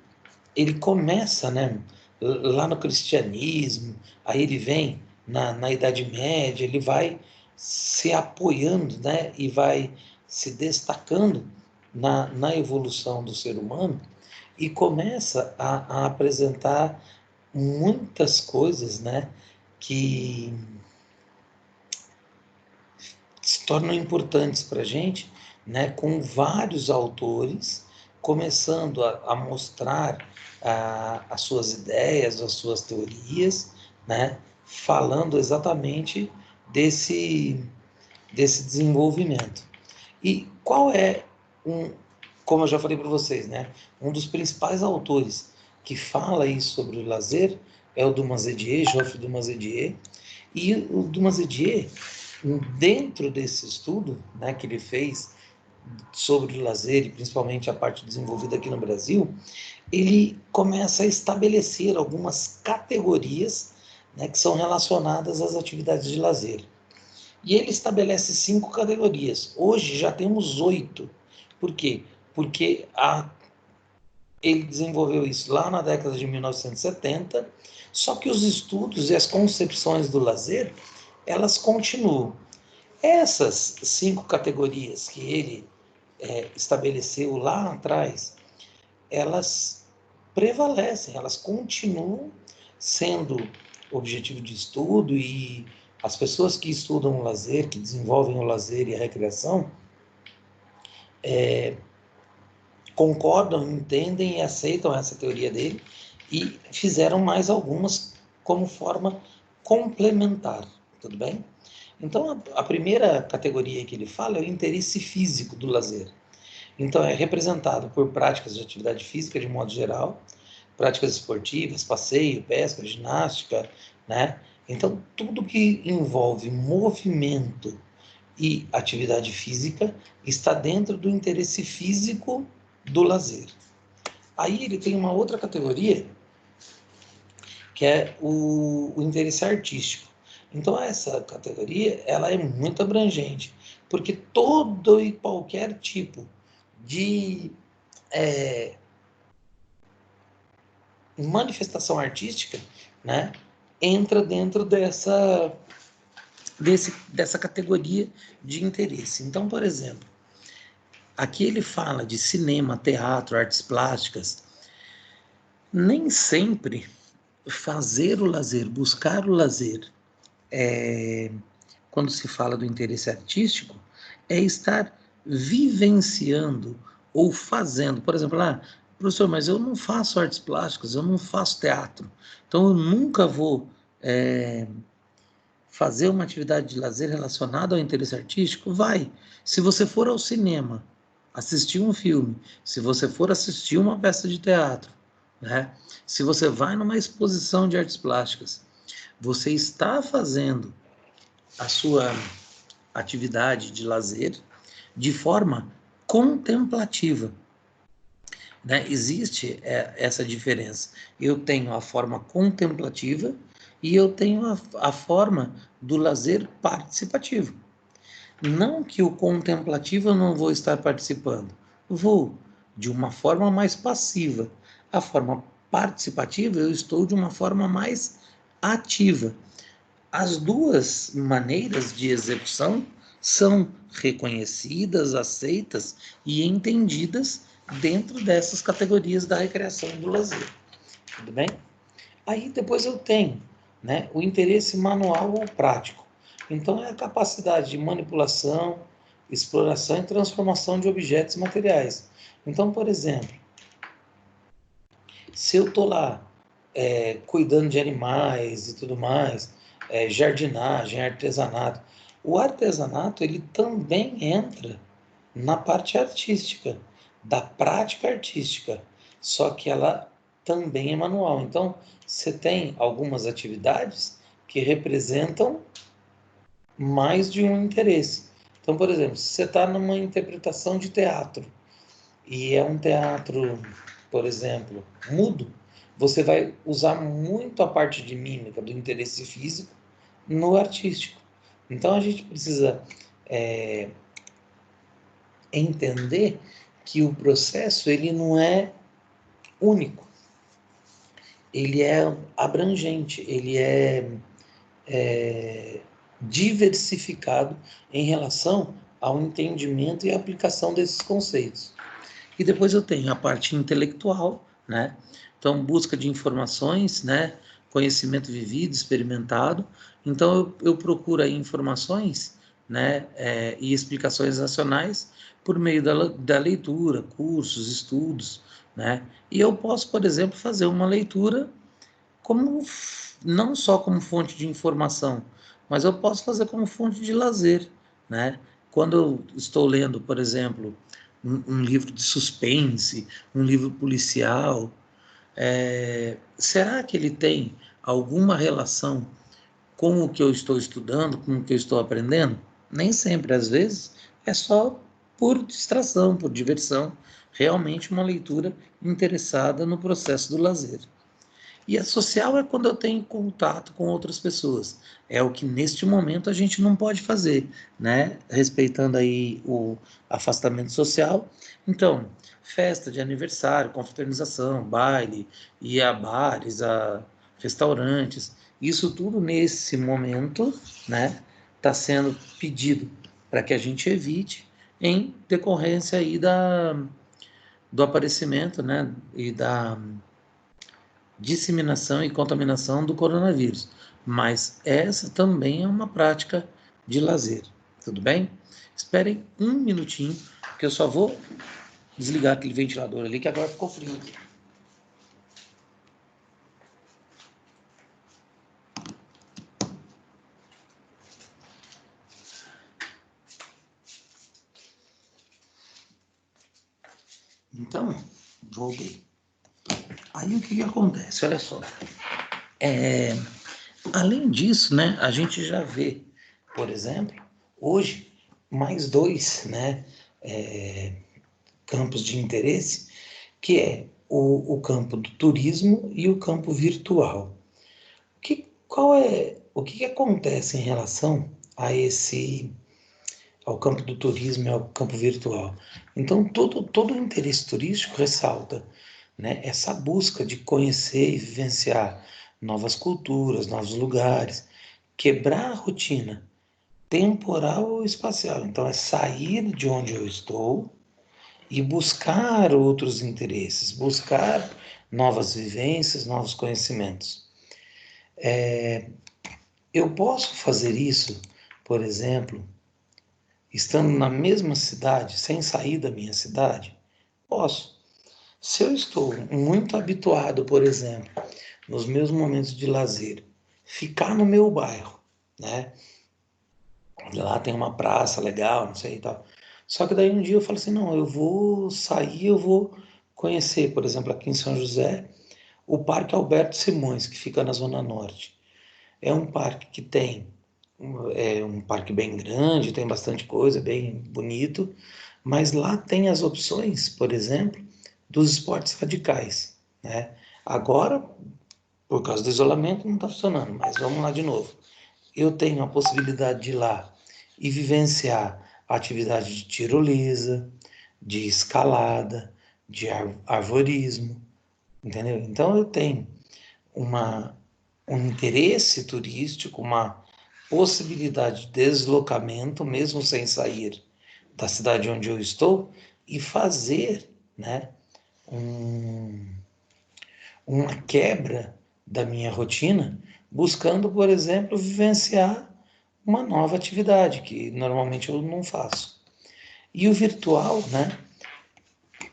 [SPEAKER 1] ele começa, né, lá no cristianismo, aí ele vem na Idade Média, ele vai se apoiando, né, e vai se destacando na evolução do ser humano e começa a apresentar muitas coisas, né, que se tornam importantes para a gente, né, com vários autores começando a mostrar as suas ideias, as suas teorias, né, falando exatamente desse desenvolvimento. E qual é como eu já falei para vocês, né, um dos principais autores que fala aí sobre o lazer é o Dumas-Hédier, Geoffrey Dumas-Hédier, e o Dumas-Hédier, dentro desse estudo, né, que ele fez sobre o lazer e principalmente a parte desenvolvida aqui no Brasil, ele começa a estabelecer algumas categorias né, que são relacionadas às atividades de lazer. E ele estabelece 5 categorias. Hoje já temos 8. Por quê? Porque ele desenvolveu isso lá na década de 1970, só que os estudos e as concepções do lazer, elas continuam. Essas 5 categorias que ele estabeleceu lá atrás, elas prevalecem, elas continuam sendo objetivo de estudo, e as pessoas que estudam o lazer, que desenvolvem o lazer e a recreação, concordam, entendem e aceitam essa teoria dele, e fizeram mais algumas como forma complementar, tudo bem? Então, a primeira categoria que ele fala é o interesse físico do lazer. Então, é representado por práticas de atividade física, de modo geral, práticas esportivas, passeio, pesca, ginástica, né? Então, tudo que envolve movimento e atividade física está dentro do interesse físico do lazer. Aí ele tem uma outra categoria, que é o interesse artístico. Então, essa categoria, ela é muito abrangente, porque todo e qualquer tipo de manifestação artística, né, entra dentro dessa categoria de interesse. Então, por exemplo, aqui ele fala de cinema, teatro, artes plásticas. Nem sempre fazer o lazer, buscar o lazer, quando se fala do interesse artístico, é estar vivenciando ou fazendo. Por exemplo, professor, mas eu não faço artes plásticas, eu não faço teatro, então eu nunca vou fazer uma atividade de lazer relacionada ao interesse artístico. Vai. Se você for ao cinema, assistir um filme, se você for assistir uma peça de teatro, né? Se você vai numa exposição de artes plásticas, você está fazendo a sua atividade de lazer de forma contemplativa, né? Existe essa diferença. Eu tenho a forma contemplativa e eu tenho a forma do lazer participativo. Não que o contemplativo eu não vou estar participando, vou de uma forma mais passiva. A forma participativa eu estou de uma forma mais ativa. As duas maneiras de execução são reconhecidas, aceitas e entendidas dentro dessas categorias da recreação e do lazer. Tudo bem? Aí depois eu tenho, né, o interesse manual ou prático. Então, é a capacidade de manipulação, exploração e transformação de objetos materiais. Então, por exemplo, se eu estou lá cuidando de animais e tudo mais, jardinagem, artesanato, o artesanato ele também entra na parte artística, da prática artística, só que ela também é manual. Então, você tem algumas atividades que representam mais de um interesse. Então, por exemplo, se você está numa interpretação de teatro, e é um teatro, por exemplo, mudo, você vai usar muito a parte de mímica, do interesse físico, no artístico. Então, a gente precisa entender que o processo ele não é único, ele é abrangente, ele é diversificado em relação ao entendimento e aplicação desses conceitos. E depois eu tenho a parte intelectual, né? Então, busca de informações, né? Conhecimento vivido, experimentado. Então, eu procuro aí informações, né? E explicações racionais por meio da leitura, cursos, estudos, né? E eu posso, por exemplo, fazer uma leitura como não só como fonte de informação, mas eu posso fazer como fonte de lazer, né? Quando eu estou lendo, por exemplo, um livro de suspense, um livro policial, será que ele tem alguma relação com o que eu estou estudando, com o que eu estou aprendendo? Nem sempre, às vezes, é só por distração, por diversão, realmente uma leitura interessada no processo do lazer. E a social é quando eu tenho contato com outras pessoas. É o que neste momento a gente não pode fazer, né? Respeitando aí o afastamento social. Então, festa de aniversário, confraternização, baile, ir a bares, a restaurantes, isso tudo nesse momento, né, está sendo pedido para que a gente evite em decorrência aí do aparecimento, né, e da disseminação e contaminação do coronavírus. Mas essa também é uma prática de lazer, tudo bem? Esperem um minutinho, que eu só vou desligar aquele ventilador ali, que agora ficou frio aqui. Então, voltei. Aí o que acontece? Olha só. Além disso, né, a gente já vê, por exemplo, hoje, mais dois, né, campos de interesse, que é o campo do turismo e o campo virtual. O que acontece em relação a ao campo do turismo e ao campo virtual? Então, todo o interesse turístico ressalta, né, essa busca de conhecer e vivenciar novas culturas, novos lugares, quebrar a rotina temporal ou espacial. Então, é sair de onde eu estou e buscar outros interesses, buscar novas vivências, novos conhecimentos. Eu posso fazer isso, por exemplo, estando na mesma cidade, sem sair da minha cidade? Posso. Se eu estou muito habituado, por exemplo, nos meus momentos de lazer, ficar no meu bairro, né? Lá tem uma praça legal, não sei e tal. Só que daí um dia eu falo assim, não, eu vou sair, eu vou conhecer, por exemplo, aqui em São José, o Parque Alberto Simões, que fica na Zona Norte. É um parque que tem, é um parque bem grande, tem bastante coisa, bem bonito, mas lá tem as opções, por exemplo, dos esportes radicais, né? Agora, por causa do isolamento, não está funcionando, mas vamos lá de novo. Eu tenho a possibilidade de ir lá e vivenciar a atividade de tirolesa, de escalada, de arvorismo, entendeu? Então eu tenho uma, um interesse turístico, uma possibilidade de deslocamento, mesmo sem sair da cidade onde eu estou, e fazer, né, um, uma quebra da minha rotina, buscando, por exemplo, vivenciar uma nova atividade que normalmente eu não faço. E o virtual, né,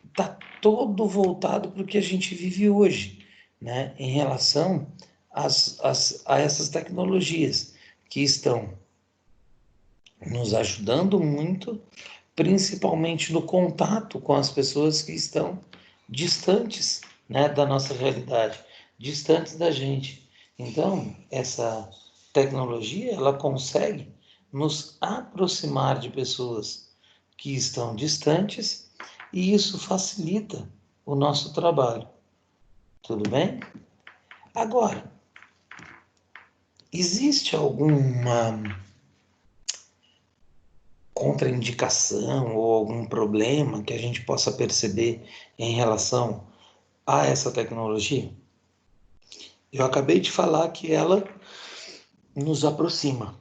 [SPEAKER 1] está todo voltado para o que a gente vive hoje, né, em relação a essas tecnologias que estão nos ajudando muito, principalmente no contato com as pessoas que estão distantes, né, da nossa realidade, distantes da gente. Então, essa tecnologia, ela consegue nos aproximar de pessoas que estão distantes e isso facilita o nosso trabalho. Tudo bem? Agora, existe alguma contraindicação ou algum problema que a gente possa perceber em relação a essa tecnologia? Eu acabei de falar que ela nos aproxima.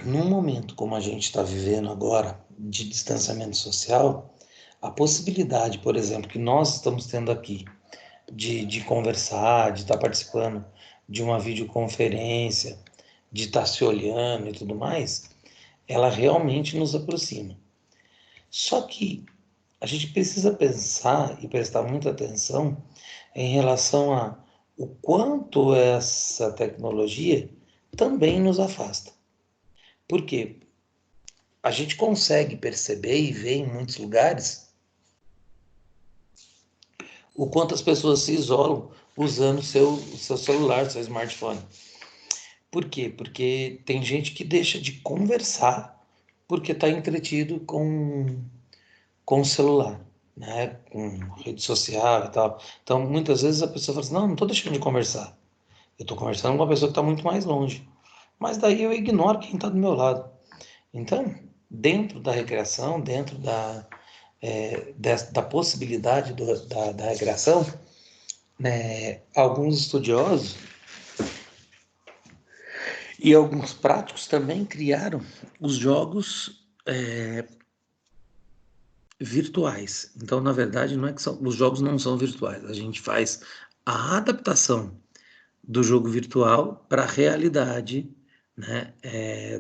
[SPEAKER 1] Num momento como a gente está vivendo agora, de distanciamento social, a possibilidade, por exemplo, que nós estamos tendo aqui, de conversar, de estar participando de uma videoconferência, de estar se olhando e tudo mais, ela realmente nos aproxima. Só que a gente precisa pensar e prestar muita atenção em relação a o quanto essa tecnologia também nos afasta. Por quê? A gente consegue perceber e ver em muitos lugares o quanto as pessoas se isolam usando seu celular, seu smartphone. Por quê? Porque tem gente que deixa de conversar porque está entretido com o celular. né, com rede social e tal. Então, muitas vezes a pessoa fala assim, não estou deixando de conversar. Eu estou conversando com uma pessoa que está muito mais longe. Mas daí eu ignoro quem está do meu lado. Então, dentro da recreação, dentro da possibilidade da recreação, né, alguns estudiosos e alguns práticos também criaram os jogos virtuais. Então, na verdade, não é que os jogos não são virtuais. A gente faz a adaptação do jogo virtual para a realidade, né,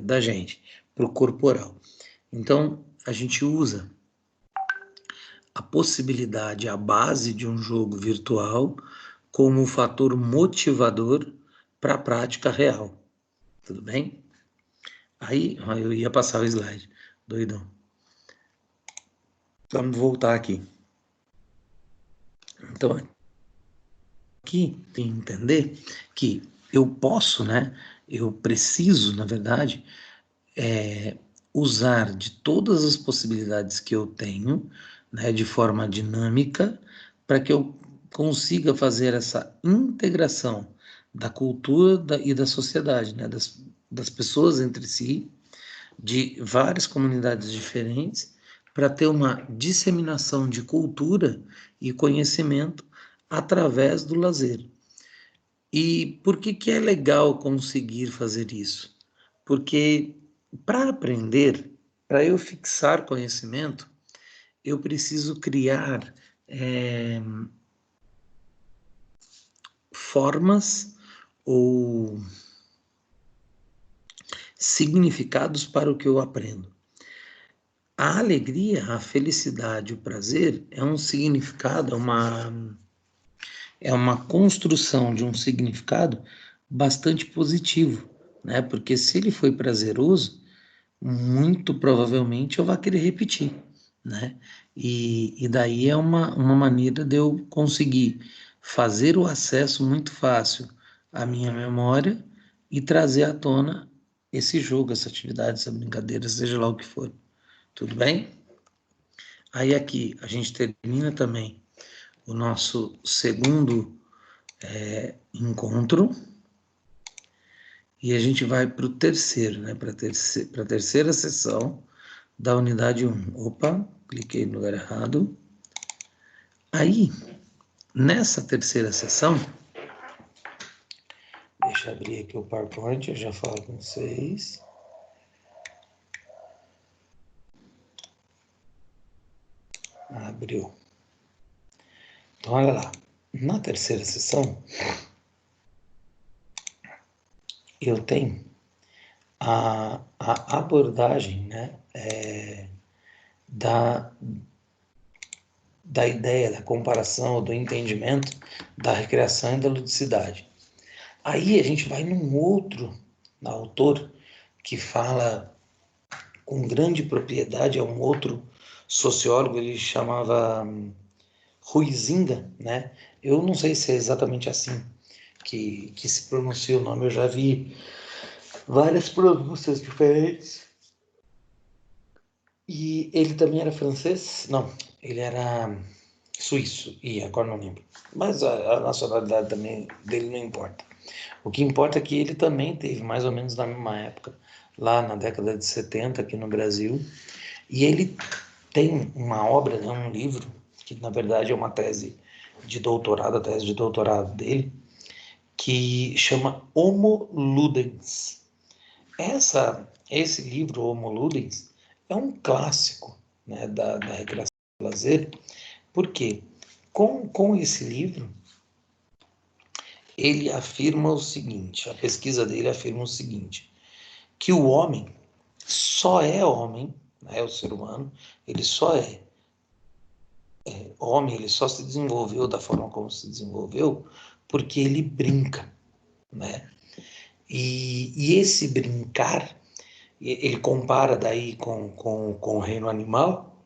[SPEAKER 1] da gente, para o corporal. Então, a gente usa a possibilidade, a base de um jogo virtual como fator motivador para a prática real. Tudo bem? Aí, ó, eu ia passar o slide, doidão. Vamos voltar aqui. Então, aqui tem que entender que eu posso, né? Eu preciso, na verdade, usar de todas as possibilidades que eu tenho, né, de forma dinâmica, para que eu consiga fazer essa integração da cultura e da sociedade, né, das pessoas entre si, de várias comunidades diferentes, para ter uma disseminação de cultura e conhecimento através do lazer. E por que que é legal conseguir fazer isso? Porque para aprender, para eu fixar conhecimento, eu preciso criar formas ou significados para o que eu aprendo. A alegria, a felicidade, o prazer é um significado, é uma construção de um significado bastante positivo, né? Porque se ele foi prazeroso, muito provavelmente eu vou querer repetir, né? E daí é uma maneira de eu conseguir fazer o acesso muito fácil à minha memória e trazer à tona esse jogo, essa atividade, essa brincadeira, seja lá o que for. Tudo bem? Aí aqui a gente termina também o nosso segundo encontro e a gente vai para o terceiro, né? Para a terceira sessão da unidade 1. Opa, cliquei no lugar errado. Aí, nessa terceira sessão, deixa eu abrir aqui o PowerPoint, eu já falo com vocês. Abriu. Então, olha lá. Na terceira sessão, eu tenho a abordagem, né, da ideia, da comparação, do entendimento da recreação e da ludicidade. Aí a gente vai num outro autor que fala com grande propriedade, é um outro sociólogo, ele chamava Huizinga, né? Eu não sei se é exatamente assim que se pronuncia o nome, eu já vi várias pronúncias diferentes. E ele também era francês? Não, ele era suíço, e agora não lembro. Mas a nacionalidade também dele não importa. O que importa é que ele também teve mais ou menos na mesma época, lá na década de 70 aqui no Brasil, e ele tem uma obra, né, um livro, que na verdade é uma tese de doutorado, a tese de doutorado dele, que chama Homo Ludens. Esse livro, Homo Ludens, é um clássico, né, da recreação do lazer, porque com esse livro, ele afirma o seguinte, a pesquisa dele afirma o seguinte, que o homem só é homem, né, o ser humano, ele só é homem, ele só se desenvolveu da forma como se desenvolveu porque ele brinca, né? E esse brincar, ele compara daí com o reino animal,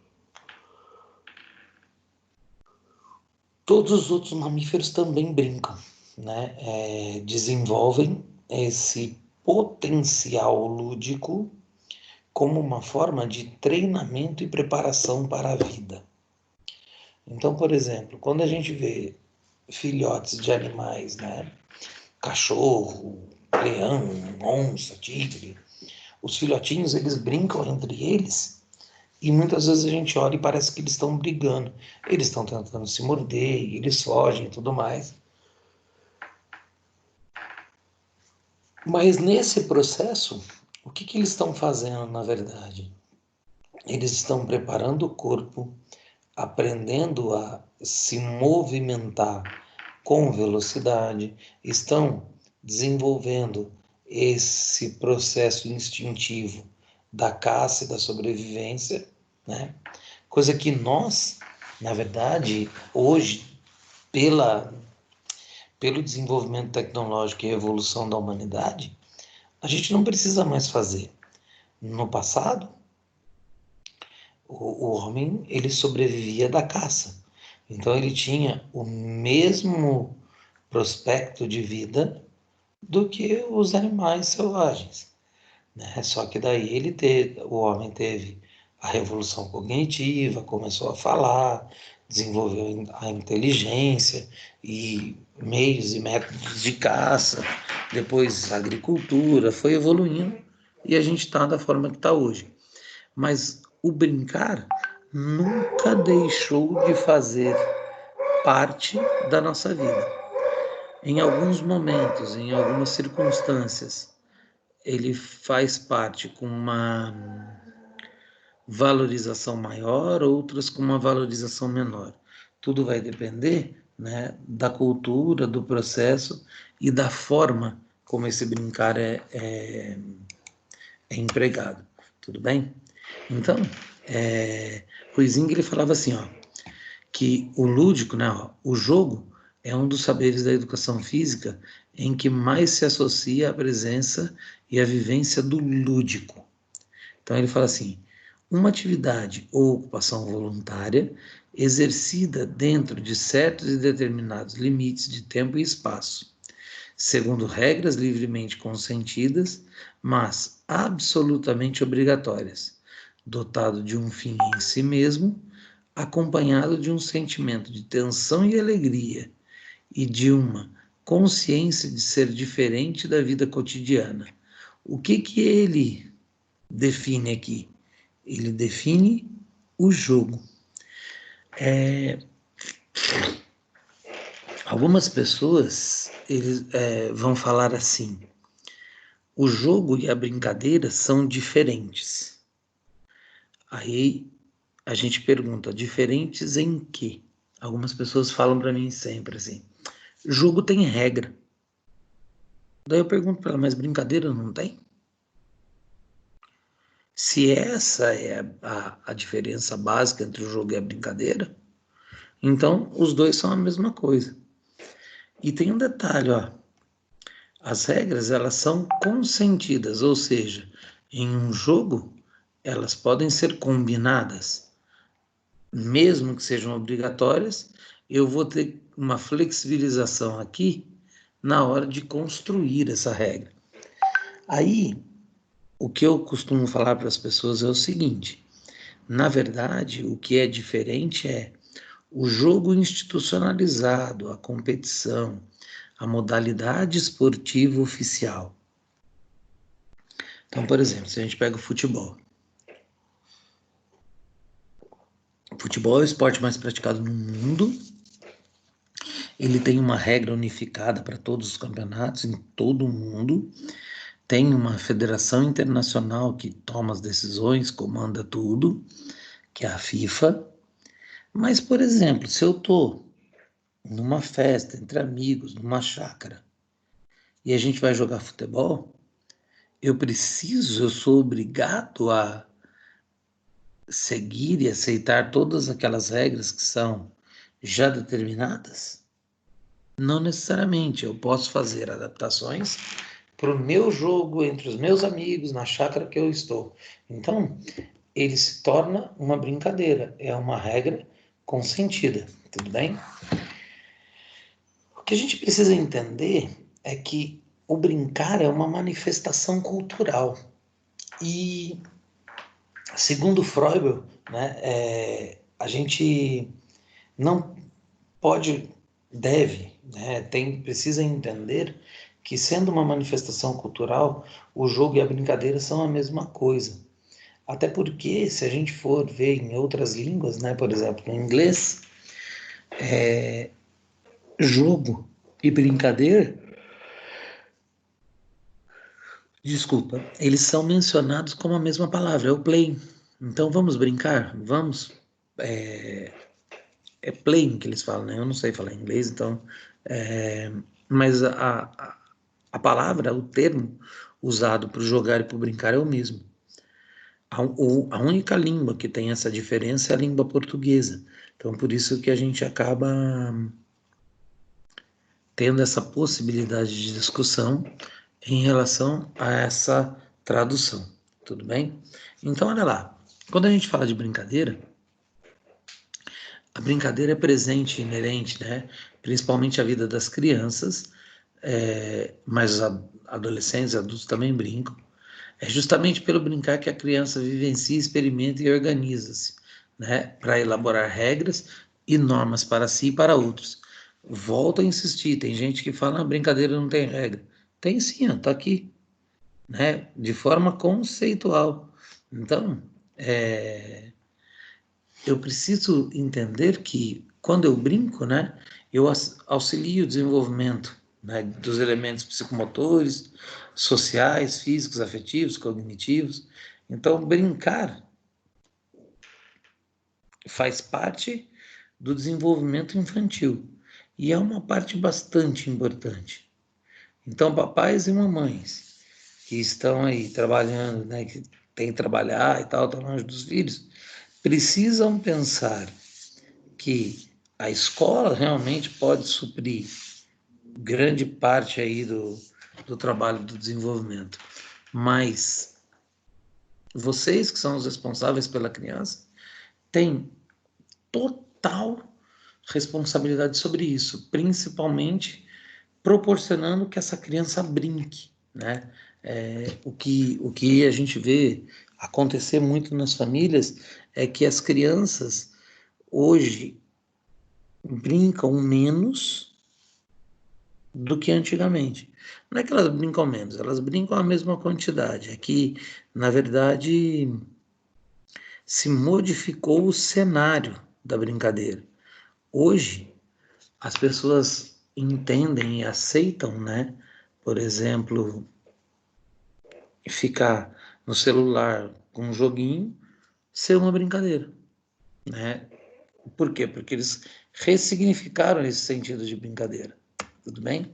[SPEAKER 1] todos os outros mamíferos também brincam, né? Desenvolvem esse potencial lúdico como uma forma de treinamento e preparação para a vida. Então, por exemplo, quando a gente vê filhotes de animais, né? Cachorro, leão, onça, tigre, os filhotinhos, eles brincam entre eles e muitas vezes a gente olha e parece que eles estão brigando. Eles estão tentando se morder, eles fogem e tudo mais. Mas nesse processo, o que eles estão fazendo, na verdade? Eles estão preparando o corpo, aprendendo a se movimentar com velocidade, estão desenvolvendo esse processo instintivo da caça e da sobrevivência, né? Coisa que nós, na verdade, hoje, pelo desenvolvimento tecnológico e a evolução da humanidade, a gente não precisa mais fazer. No passado, o homem ele sobrevivia da caça. Então ele tinha o mesmo prospecto de vida do que os animais selvagens, né? Só que daí o homem teve a revolução cognitiva, começou a falar, desenvolveu a inteligência e meios e métodos de caça, depois a agricultura, foi evoluindo e a gente está da forma que está hoje. Mas o brincar nunca deixou de fazer parte da nossa vida. Em alguns momentos, em algumas circunstâncias, ele faz parte com uma valorização maior, outras com uma valorização menor. Tudo vai depender, né, da cultura, do processo e da forma como esse brincar é empregado. Tudo bem? Então, Huizinga ele falava assim, ó, que o lúdico, né, ó, o jogo é um dos saberes da educação física em que mais se associa a presença e a vivência do lúdico. Então ele fala assim, uma atividade ou ocupação voluntária exercida dentro de certos e determinados limites de tempo e espaço, segundo regras livremente consentidas, mas absolutamente obrigatórias, dotado de um fim em si mesmo, acompanhado de um sentimento de tensão e alegria e de uma consciência de ser diferente da vida cotidiana. O que ele define aqui? Ele define o jogo. Algumas pessoas vão falar assim, o jogo e a brincadeira são diferentes. Aí a gente pergunta, diferentes em quê? Algumas pessoas falam para mim sempre assim, jogo tem regra. Daí eu pergunto para ela, mas brincadeira não tem? Se essa é a diferença básica entre o jogo e a brincadeira, então os dois são a mesma coisa. E tem um detalhe, ó, as regras elas são consentidas, ou seja, em um jogo elas podem ser combinadas, mesmo que sejam obrigatórias, eu vou ter uma flexibilização aqui na hora de construir essa regra. Aí, o que eu costumo falar para as pessoas é o seguinte, na verdade, o que é diferente é o jogo institucionalizado, a competição, a modalidade esportiva oficial. Então, por exemplo, se a gente pega o futebol. O futebol é o esporte mais praticado no mundo. Ele tem uma regra unificada para todos os campeonatos em todo o mundo. Tem uma federação internacional que toma as decisões, comanda tudo, que é a FIFA. Mas, por exemplo, se eu estou numa festa entre amigos, numa chácara, e a gente vai jogar futebol, eu sou obrigado a seguir e aceitar todas aquelas regras que são já determinadas? Não necessariamente, eu posso fazer adaptações para o meu jogo entre os meus amigos, na chácara que eu estou. Então, ele se torna uma brincadeira, é uma regra consentida, tudo bem? O que a gente precisa entender é que o brincar é uma manifestação cultural. E, segundo Freud, né, a gente não pode, deve, né, precisa entender que, sendo uma manifestação cultural, o jogo e a brincadeira são a mesma coisa. Até porque, se a gente for ver em outras línguas, né, por exemplo, no inglês, jogo e brincadeira, desculpa, eles são mencionados como a mesma palavra, é o play. Então vamos brincar, vamos. É playing que eles falam, né? Eu não sei falar inglês, então. é, mas a palavra, o termo usado para jogar e para brincar é o mesmo. A única língua que tem essa diferença é a língua portuguesa. Então, por isso que a gente acaba tendo essa possibilidade de discussão em relação a essa tradução. Tudo bem? Então, olha lá. Quando a gente fala de brincadeira, a brincadeira é presente, inerente, né? Principalmente a vida das crianças, mas os adolescentes e adultos também brincam. É justamente pelo brincar que a criança vivencia, experimenta e organiza-se, né? Para elaborar regras e normas para si e para outros. Volto a insistir, tem gente que fala, brincadeira não tem regra. Tem sim, está aqui, né? De forma conceitual. Então, eu preciso entender que quando eu brinco, né, eu auxilio o desenvolvimento, né, dos elementos psicomotores, sociais, físicos, afetivos, cognitivos. Então, brincar faz parte do desenvolvimento infantil e é uma parte bastante importante. Então, papais e mamães que estão aí trabalhando, né, que têm que trabalhar e tal, estão longe dos filhos, precisam pensar que a escola realmente pode suprir grande parte aí do trabalho do desenvolvimento, mas vocês que são os responsáveis pela criança têm total responsabilidade sobre isso, principalmente proporcionando que essa criança brinque, né? O que a gente vê acontecer muito nas famílias é que as crianças hoje brincam menos do que antigamente. Não é que elas brincam menos, elas brincam a mesma quantidade. É que, na verdade, se modificou o cenário da brincadeira. Hoje, as pessoas entendem e aceitam, né? Por exemplo, ficar no celular com um joguinho ser uma brincadeira, né? Por quê? Porque eles ressignificaram esse sentido de brincadeira. Tudo bem?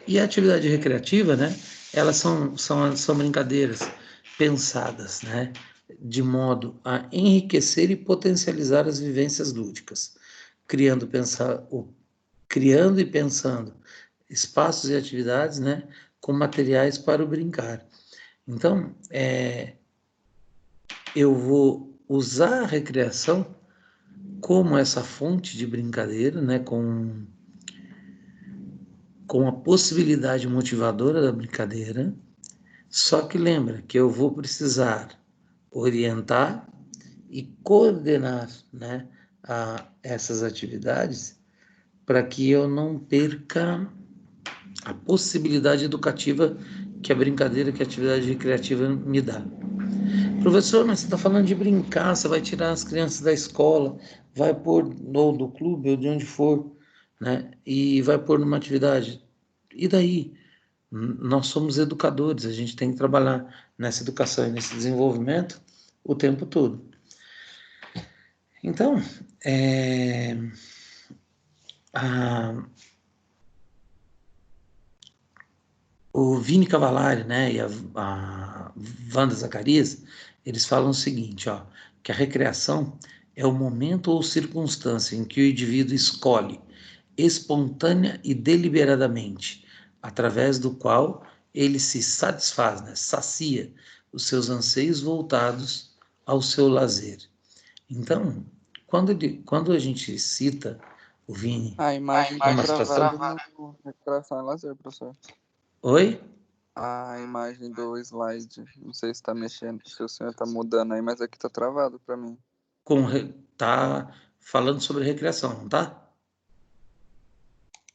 [SPEAKER 1] E a atividade recreativa, né? Elas são brincadeiras pensadas, né? De modo a enriquecer e potencializar as vivências lúdicas, criando, criando e pensando espaços e atividades, né? Com materiais para o brincar. Então, eu vou usar a recreação como essa fonte de brincadeira, né? Com a possibilidade motivadora da brincadeira. Só que lembra que eu vou precisar orientar e coordenar, né, essas atividades para que eu não perca a possibilidade educativa que a brincadeira, que a atividade recreativa me dá. Professor, mas você está falando de brincar, você vai tirar as crianças da escola, vai pôr ou do clube ou de onde for, né, e vai pôr numa atividade. E daí? Nós somos educadores, a gente tem que trabalhar nessa educação e nesse desenvolvimento o tempo todo. Então, o Vini Cavallari, né, e a Wanda Zacarias, eles falam o seguinte, ó, que a recreação é o momento ou circunstância em que o indivíduo escolhe, espontânea e deliberadamente, através do qual ele se satisfaz, né, sacia os seus anseios voltados ao seu lazer. Então, quando a gente cita o Vini
[SPEAKER 3] A imagem tá
[SPEAKER 1] numa situação...
[SPEAKER 3] travada no recreação e lazer, professor.
[SPEAKER 1] Oi?
[SPEAKER 3] A imagem do slide. Não sei se tá mexendo, se o senhor tá mudando aí, mas aqui tá travado pra mim.
[SPEAKER 1] Tá, falando sobre recreação, não tá?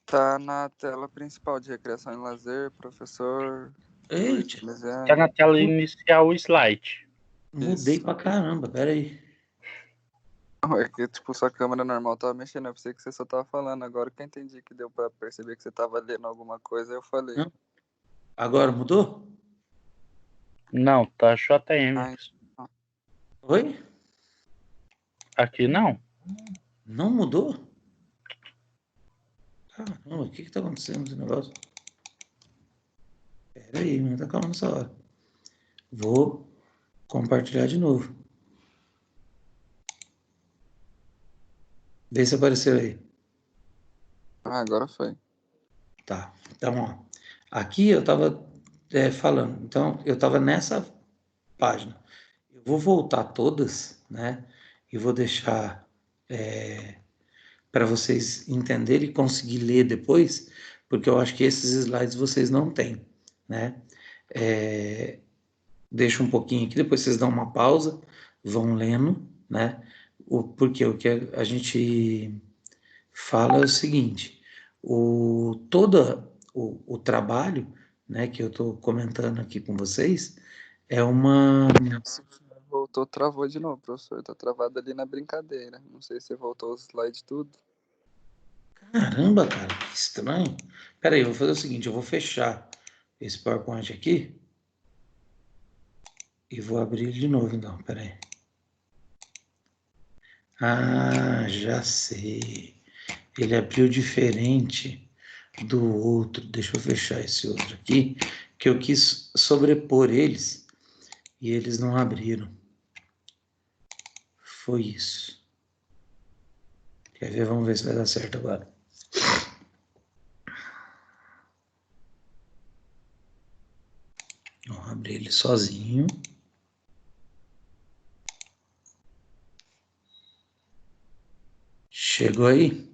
[SPEAKER 3] Tá na tela principal de recreação e lazer, professor Luiz
[SPEAKER 1] Eita,
[SPEAKER 2] Tá
[SPEAKER 3] Mesiano.
[SPEAKER 2] na tela inicial o slide.
[SPEAKER 1] mudei
[SPEAKER 3] Isso.
[SPEAKER 1] pra caramba, peraí.
[SPEAKER 3] É que, tipo, sua câmera normal tava mexendo, eu pensei que você só tava falando. Agora que eu entendi que deu pra perceber que você tava lendo alguma coisa, eu falei.
[SPEAKER 1] Não? Agora mudou?
[SPEAKER 2] Não, tá JM.
[SPEAKER 3] Ai,
[SPEAKER 1] Oi?
[SPEAKER 2] Aqui não.
[SPEAKER 1] Não mudou? Caramba, o que que tá acontecendo nesse negócio? Peraí, não tá calma nessa hora. Vou compartilhar de novo. Vê se apareceu aí.
[SPEAKER 3] agora foi.
[SPEAKER 1] Tá, então, ó. Aqui eu tava falando. Então, eu tava nessa página. Eu vou voltar todas, né? E vou deixar para vocês entenderem e conseguir ler depois, porque eu acho que esses slides vocês não têm, né? Deixa um pouquinho aqui, depois vocês dão uma pausa, vão lendo, né? Porque o que a gente fala é o seguinte: todo o trabalho, né, que eu estou comentando aqui com vocês é uma.
[SPEAKER 3] Voltou, travou de novo, professor. Tá travado ali na brincadeira. Não sei se voltou os slides tudo.
[SPEAKER 1] Caramba, cara, que estranho. Pera aí, eu vou fazer o seguinte: eu vou fechar esse PowerPoint aqui e vou abrir ele de novo, então. Pera aí. Ah, já sei. Ele abriu diferente do outro. Deixa eu fechar esse outro aqui, que eu quis sobrepor eles e eles não abriram. Foi isso. Quer ver? Vamos ver se vai dar certo agora. Vamos abrir ele sozinho. Chegou aí?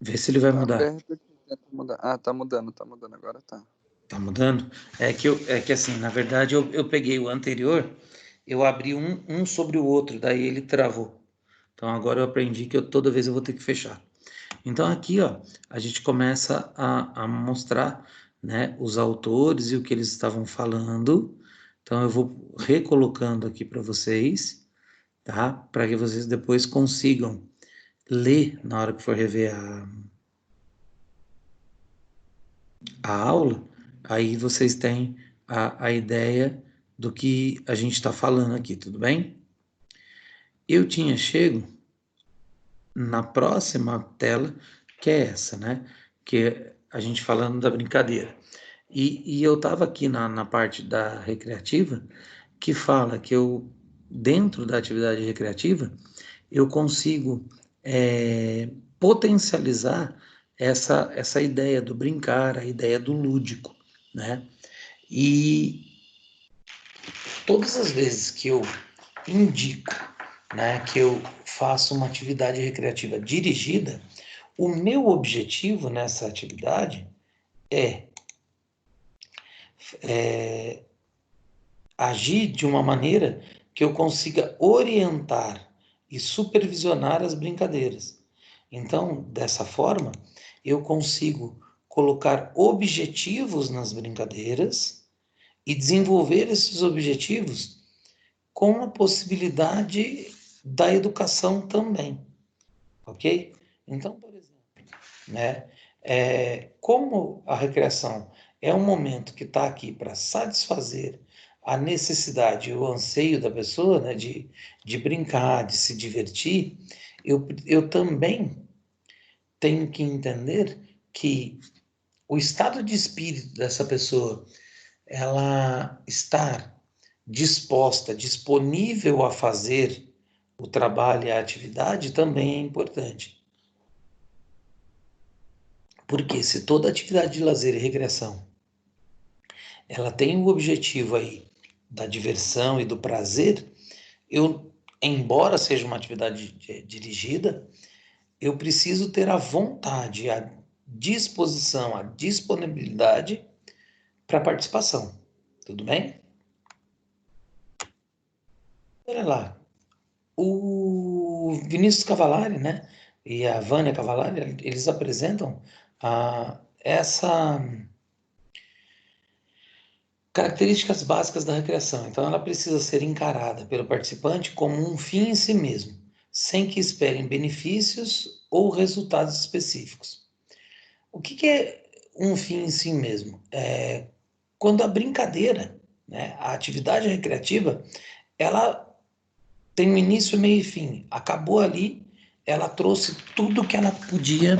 [SPEAKER 1] Vê se ele vai mudar.
[SPEAKER 3] Tenta mudar. Ah, tá mudando agora, tá.
[SPEAKER 1] Tá mudando? É que assim, na verdade, eu peguei o anterior, eu abri um sobre o outro, daí ele travou. Então agora eu aprendi que toda vez eu vou ter que fechar. Então aqui, ó, a gente começa a mostrar, né, os autores e o que eles estavam falando. Então eu vou recolocando aqui para vocês, tá? Para que vocês depois consigam ler na hora que for rever a aula, aí vocês têm a ideia do que a gente está falando aqui, tudo bem? Eu tinha chego na próxima tela, que é essa, né? Que é a gente falando da brincadeira. E eu estava aqui na parte da recreativa, que fala que eu, dentro da atividade recreativa, eu consigo potencializar essa ideia do brincar, a ideia do lúdico, né? E todas as vezes que eu indico, né, que eu faço uma atividade recreativa dirigida, o meu objetivo nessa atividade é agir de uma maneira que eu consiga orientar e supervisionar as brincadeiras. Então, dessa forma, eu consigo colocar objetivos nas brincadeiras e desenvolver esses objetivos com a possibilidade da educação também, ok? Então, por exemplo, né, como a recreação é um momento que está aqui para satisfazer a necessidade, o anseio da pessoa, né, de brincar, de se divertir, eu também tenho que entender que o estado de espírito dessa pessoa, ela estar disposta, disponível a fazer o trabalho e a atividade também é importante. Porque se toda atividade de lazer e recreação ela tem o objetivo aí da diversão e do prazer, embora seja uma atividade dirigida, eu preciso ter a vontade, a disposição, a disponibilidade para participação. Tudo bem? Olha lá. O Vinícius Cavallari, né, e a Vânia Cavallari, eles apresentam essa características básicas da recreação. Então, ela precisa ser encarada pelo participante como um fim em si mesmo, sem que esperem benefícios ou resultados específicos. O que é um fim em si mesmo? É quando a brincadeira, né, a atividade recreativa, ela tem um início, meio e fim. Acabou ali, ela trouxe tudo que ela podia,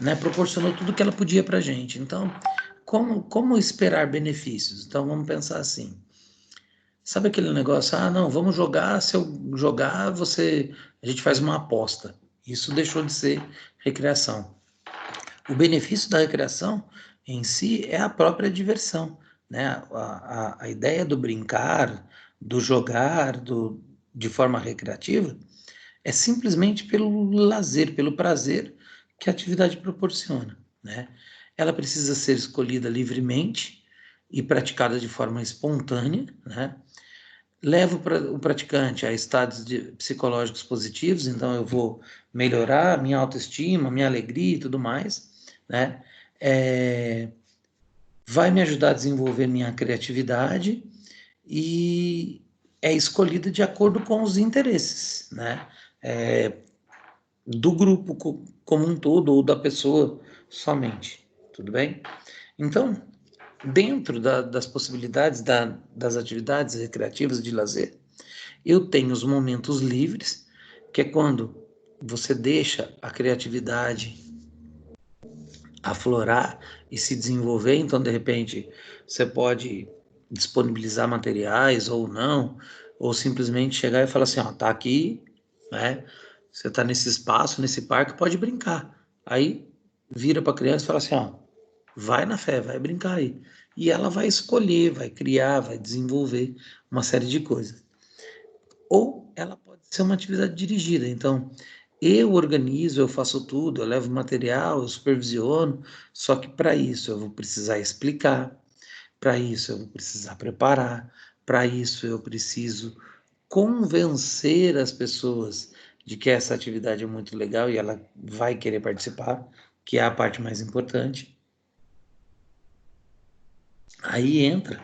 [SPEAKER 1] né, proporcionou tudo que ela podia para a gente. Então, como esperar benefícios? Então, vamos pensar assim. Sabe aquele negócio? Ah, não, vamos jogar. Se eu jogar, a gente faz uma aposta. Isso deixou de ser recreação. O benefício da recreação em si é a própria diversão, né? A ideia do brincar, do jogar, de forma recreativa, é simplesmente pelo lazer, pelo prazer que a atividade proporciona, né? Ela precisa ser escolhida livremente e praticada de forma espontânea, né? Leva o praticante a estados psicológicos positivos, então eu vou melhorar minha autoestima, minha alegria e tudo mais, né? É, vai me ajudar a desenvolver minha criatividade e é escolhida de acordo com os interesses, né? É, do grupo como um todo ou da pessoa somente, tudo bem? Então, dentro das possibilidades das atividades recreativas de lazer, eu tenho os momentos livres, que é quando você deixa a criatividade aflorar e se desenvolver. Então, de repente, você pode disponibilizar materiais ou não, ou simplesmente chegar e falar assim, ó, tá aqui, né? Você tá nesse espaço, nesse parque, pode brincar. Aí vira para a criança e fala assim, ó, vai na fé, vai brincar aí. E ela vai escolher, vai criar, vai desenvolver uma série de coisas. Ou ela pode ser uma atividade dirigida. Então, eu organizo, eu faço tudo, eu levo material, eu supervisiono, só que para isso eu vou precisar explicar, para isso eu vou precisar preparar, para isso eu preciso convencer as pessoas de que essa atividade é muito legal e ela vai querer participar, que é a parte mais importante. Aí entra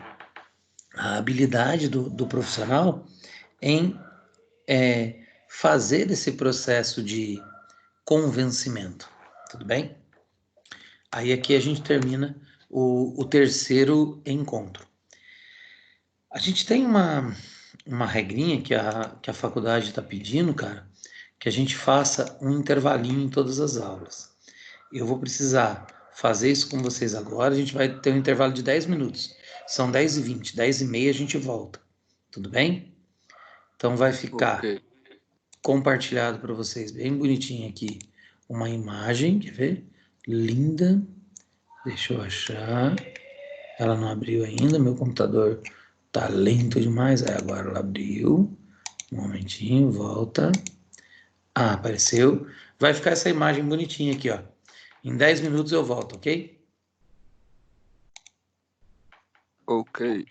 [SPEAKER 1] a habilidade do profissional em fazer esse processo de convencimento, tudo bem? Aí aqui a gente termina o terceiro encontro. A gente tem uma regrinha que a faculdade está pedindo, cara, que a gente faça um intervalinho em todas as aulas. Eu vou precisar fazer isso com vocês agora, a gente vai ter um intervalo de 10 minutos. São 10h20, 10h30 a gente volta, tudo bem? Então vai
[SPEAKER 3] Ok.
[SPEAKER 1] ficar compartilhado para vocês bem bonitinho aqui uma imagem, quer ver? Linda. Deixa eu achar. Ela não abriu ainda, meu computador tá lento demais. Aí agora ela abriu. Um momentinho, volta. Ah, apareceu. Vai ficar essa imagem bonitinha aqui, ó. Em 10 minutos eu volto, ok?
[SPEAKER 3] Ok.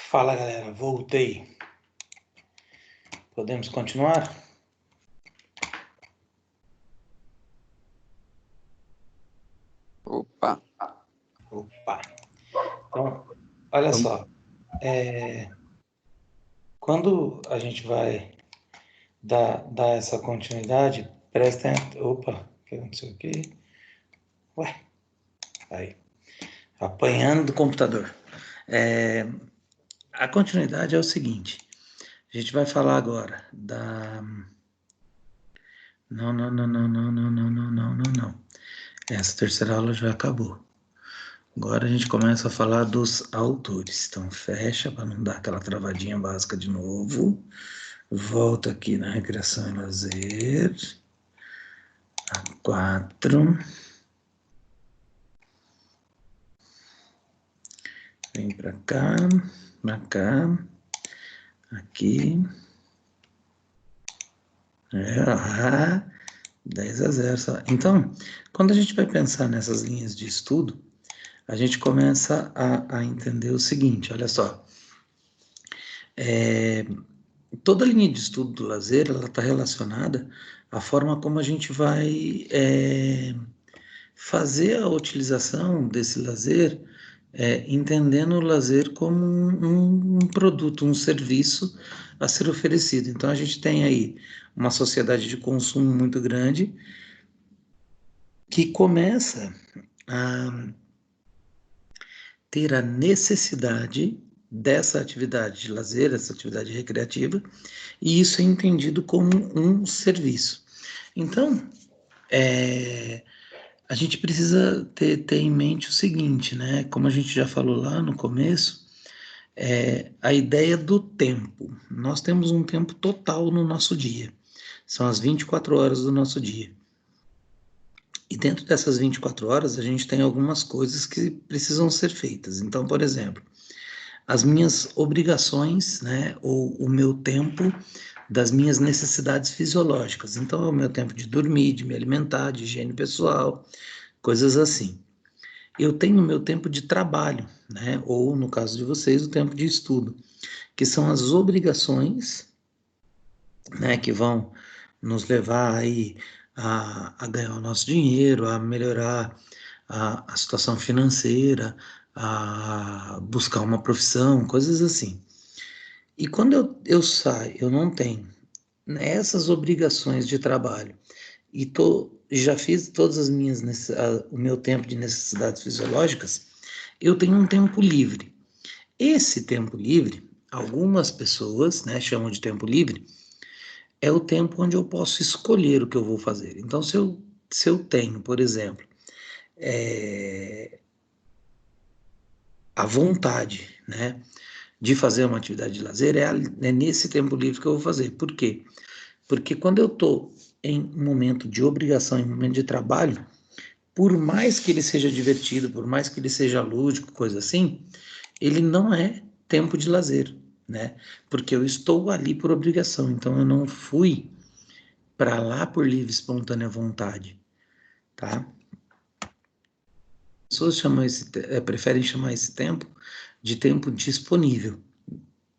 [SPEAKER 1] Fala, galera, voltei. Podemos continuar?
[SPEAKER 3] Opa.
[SPEAKER 1] Então, olha só. Quando a gente vai dar essa continuidade, prestem atenção. Opa, o que aconteceu aqui? Ué, aí. Apanhando do computador. A continuidade é o seguinte. A gente vai falar agora da... Não. Essa terceira aula já acabou. Agora a gente começa a falar dos autores. Então, fecha para não dar aquela travadinha básica de novo. Volta aqui na recreação e lazer. A 4. Vem para cá. Aqui. 10-0 só. Então, quando a gente vai pensar nessas linhas de estudo, a gente começa a entender o seguinte, olha só. Toda linha de estudo do lazer, ela está relacionada à forma como a gente vai fazer a utilização desse lazer, entendendo o lazer como um produto, um serviço a ser oferecido. Então, a gente tem aí uma sociedade de consumo muito grande que começa a ter a necessidade dessa atividade de lazer, essa atividade recreativa, e isso é entendido como um serviço. Então, a gente precisa ter em mente o seguinte, né? Como a gente já falou lá no começo, a ideia do tempo. Nós temos um tempo total no nosso dia. São as 24 horas do nosso dia. E dentro dessas 24 horas, a gente tem algumas coisas que precisam ser feitas. Então, por exemplo, as minhas obrigações, né, ou o meu tempo das minhas necessidades fisiológicas. Então, é o meu tempo de dormir, de me alimentar, de higiene pessoal, coisas assim. Eu tenho o meu tempo de trabalho, né, ou, no caso de vocês, o tempo de estudo, que são as obrigações, né, que vão nos levar aí a ganhar o nosso dinheiro, a melhorar a situação financeira, a buscar uma profissão, coisas assim. E quando eu saio, eu não tenho essas obrigações de trabalho e já fiz todas as minhas o meu tempo de necessidades fisiológicas, eu tenho um tempo livre. Esse tempo livre, algumas pessoas, né, chamam de tempo livre, é o tempo onde eu posso escolher o que eu vou fazer. Então, se eu tenho, por exemplo, a vontade, né, de fazer uma atividade de lazer, é nesse tempo livre que eu vou fazer. Por quê? Porque quando eu estou em um momento de obrigação, em um momento de trabalho, por mais que ele seja divertido, por mais que ele seja lúdico, coisa assim, ele não é tempo de lazer, né? Porque eu estou ali por obrigação, então eu não fui para lá por livre e espontânea vontade, tá? As pessoas preferem chamar esse tempo de tempo disponível.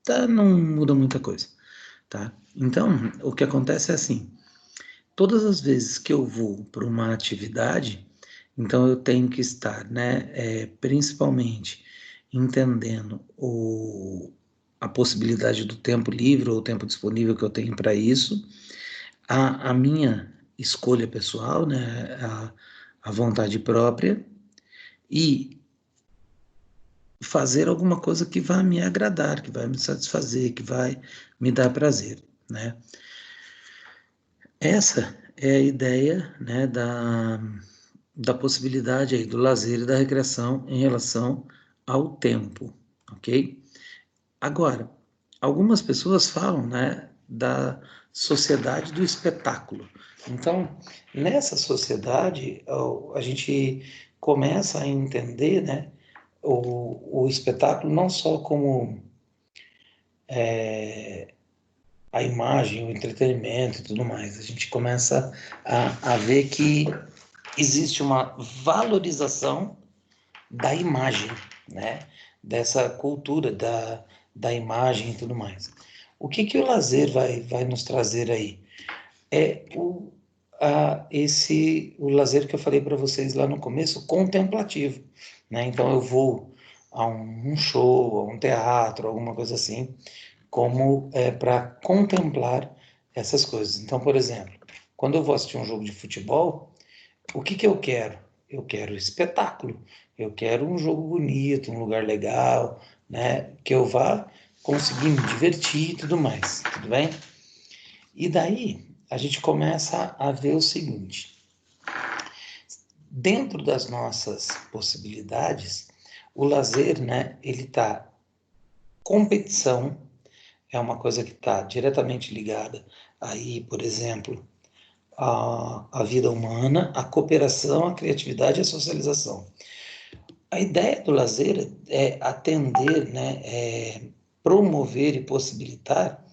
[SPEAKER 1] Tá, não muda muita coisa, tá? Então, o que acontece é assim, todas as vezes que eu vou para uma atividade, então eu tenho que estar, né, principalmente entendendo a possibilidade do tempo livre ou o tempo disponível que eu tenho para isso, a minha escolha pessoal, né, a vontade própria e fazer alguma coisa que vai me agradar, que vai me satisfazer, que vai me dar prazer, né? Essa é a ideia, né, da possibilidade aí do lazer e da recreação em relação ao tempo, ok? Agora, algumas pessoas falam, né, da sociedade do espetáculo. Então, nessa sociedade, a gente começa a entender, né, o espetáculo não só como a imagem, o entretenimento e tudo mais. A gente começa a ver que existe uma valorização da imagem, né? Dessa cultura da imagem e tudo mais. O que o lazer vai nos trazer aí? É o lazer que eu falei para vocês lá no começo, contemplativo, né? Então eu vou a um show, a um teatro, alguma coisa assim, como para contemplar essas coisas. Então, por exemplo, quando eu vou assistir um jogo de futebol, o que eu quero? Eu quero espetáculo, eu quero um jogo bonito, um lugar legal, né? Que eu vá conseguir me divertir e tudo mais, tudo bem? E daí a gente começa a ver o seguinte: dentro das nossas possibilidades, o lazer, né? Ele tá competição é uma coisa que está diretamente ligada aí, por exemplo, à vida humana, à cooperação, à criatividade e à socialização. A ideia do lazer é atender, né, promover e possibilitar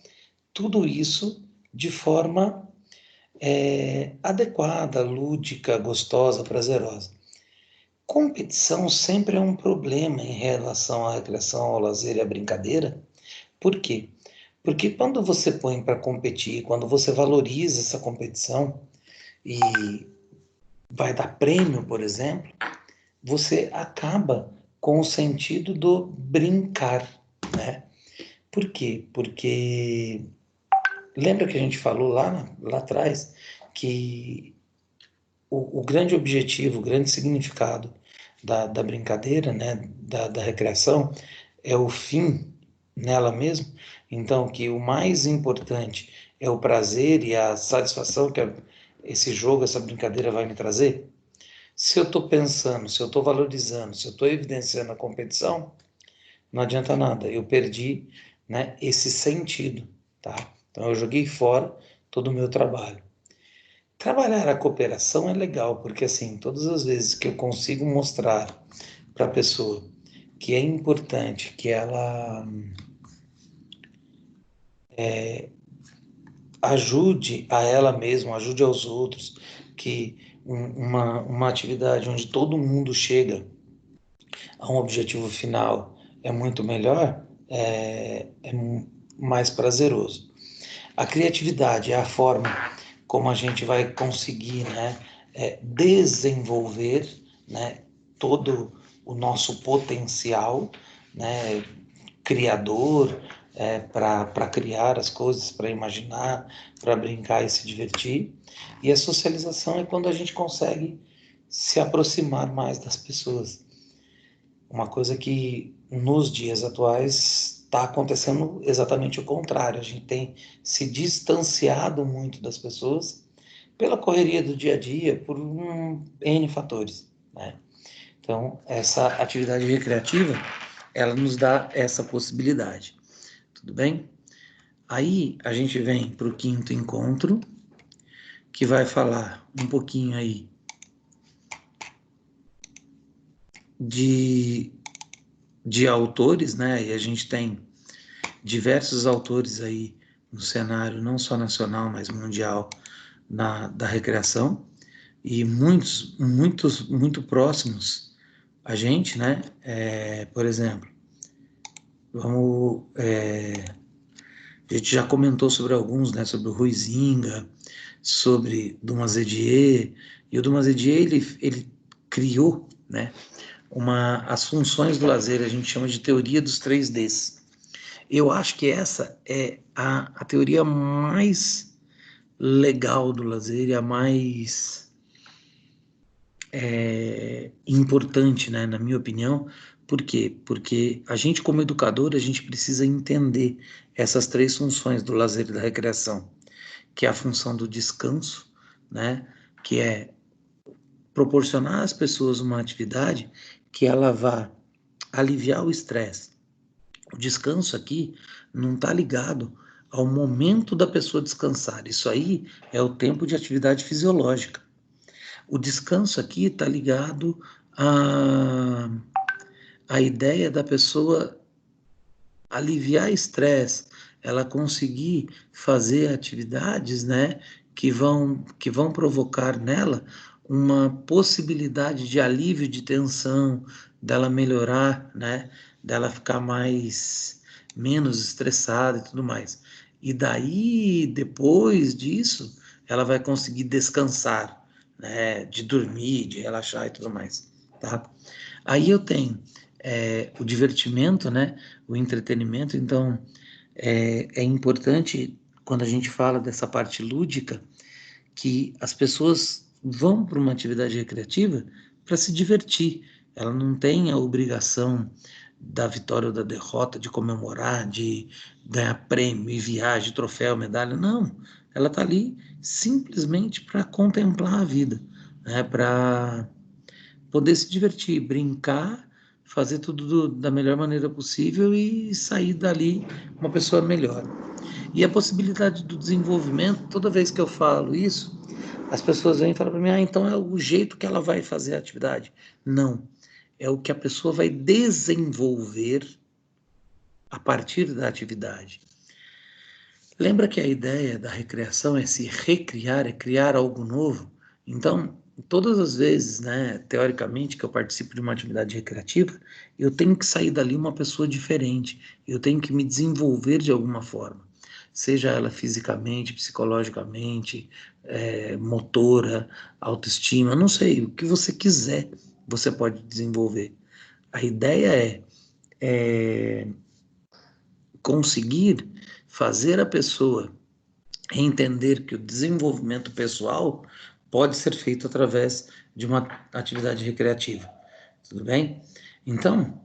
[SPEAKER 1] tudo isso de forma adequada, lúdica, gostosa, prazerosa. Competição sempre é um problema em relação à recreação, ao lazer e à brincadeira. Por quê? Porque quando você põe para competir, quando você valoriza essa competição e vai dar prêmio, por exemplo, você acaba com o sentido do brincar, né? Por quê? Porque lembra que a gente falou lá atrás que o grande objetivo, o grande significado da brincadeira, né, da recreação, é o fim nela mesma. Então, que o mais importante é o prazer e a satisfação que esse jogo, essa brincadeira vai me trazer. Se eu estou pensando, se eu estou valorizando, se eu estou evidenciando a competição, não adianta nada. Eu perdi, né, esse sentido, tá? Então, eu joguei fora todo o meu trabalho. Trabalhar a cooperação é legal, porque assim, todas as vezes que eu consigo mostrar para a pessoa que é importante que ela ajude a ela mesma, ajude aos outros, que uma atividade onde todo mundo chega a um objetivo final é muito melhor, é mais prazeroso. A criatividade é a forma como a gente vai conseguir, né, desenvolver, né, todo o nosso potencial, né, criador, para criar as coisas, para imaginar, para brincar e se divertir. E a socialização é quando a gente consegue se aproximar mais das pessoas. Uma coisa que nos dias atuais está acontecendo exatamente o contrário. A gente tem se distanciado muito das pessoas pela correria do dia a dia, por N fatores, né? Então, essa atividade recreativa, ela nos dá essa possibilidade, tudo bem? Aí a gente vem para o quinto encontro, que vai falar um pouquinho aí de autores, né? E a gente tem diversos autores aí no cenário, não só nacional, mas mundial, da recreação, e muito próximos a gente, né? Por exemplo, a gente já comentou sobre alguns, né? Sobre o Huizinga, sobre Dumazedier, e o Dumazedier, ele criou, né? As funções do lazer, a gente chama de teoria dos 3Ds. Eu acho que essa é a teoria mais legal do lazer e a mais importante, né, na minha opinião. Por quê? Porque a gente, como educador, a gente precisa entender essas três funções do lazer e da recreação, que é a função do descanso, né, que é proporcionar às pessoas uma atividade que ela vá aliviar o estresse. O descanso aqui não está ligado ao momento da pessoa descansar. Isso aí é o tempo de atividade fisiológica. O descanso aqui está ligado à ideia da pessoa aliviar estresse, ela conseguir fazer atividades, né, que vão provocar nela uma possibilidade de alívio de tensão, dela melhorar, né, dela ficar menos estressada e tudo mais. E daí, depois disso, ela vai conseguir descansar, né, de dormir, de relaxar e tudo mais, tá? Aí eu tenho o divertimento, né, o entretenimento. Então, é importante, quando a gente fala dessa parte lúdica, que as pessoas vão para uma atividade recreativa para se divertir. Ela não tem a obrigação da vitória ou da derrota, de comemorar, de ganhar prêmio e viagem, troféu, medalha. Não, ela está ali simplesmente para contemplar a vida, né? Para poder se divertir, brincar, fazer tudo da melhor maneira possível e sair dali uma pessoa melhor. E a possibilidade do desenvolvimento, toda vez que eu falo isso, as pessoas vêm e falam para mim, então é o jeito que ela vai fazer a atividade. Não, é o que a pessoa vai desenvolver a partir da atividade. Lembra que a ideia da recreação é se recriar, é criar algo novo? Então, todas as vezes, né, teoricamente, que eu participo de uma atividade recreativa, eu tenho que sair dali uma pessoa diferente, eu tenho que me desenvolver de alguma forma, seja ela fisicamente, psicologicamente, motora, autoestima, não sei, o que você quiser, você pode desenvolver. A ideia é conseguir fazer a pessoa entender que o desenvolvimento pessoal pode ser feito através de uma atividade recreativa, tudo bem? Então,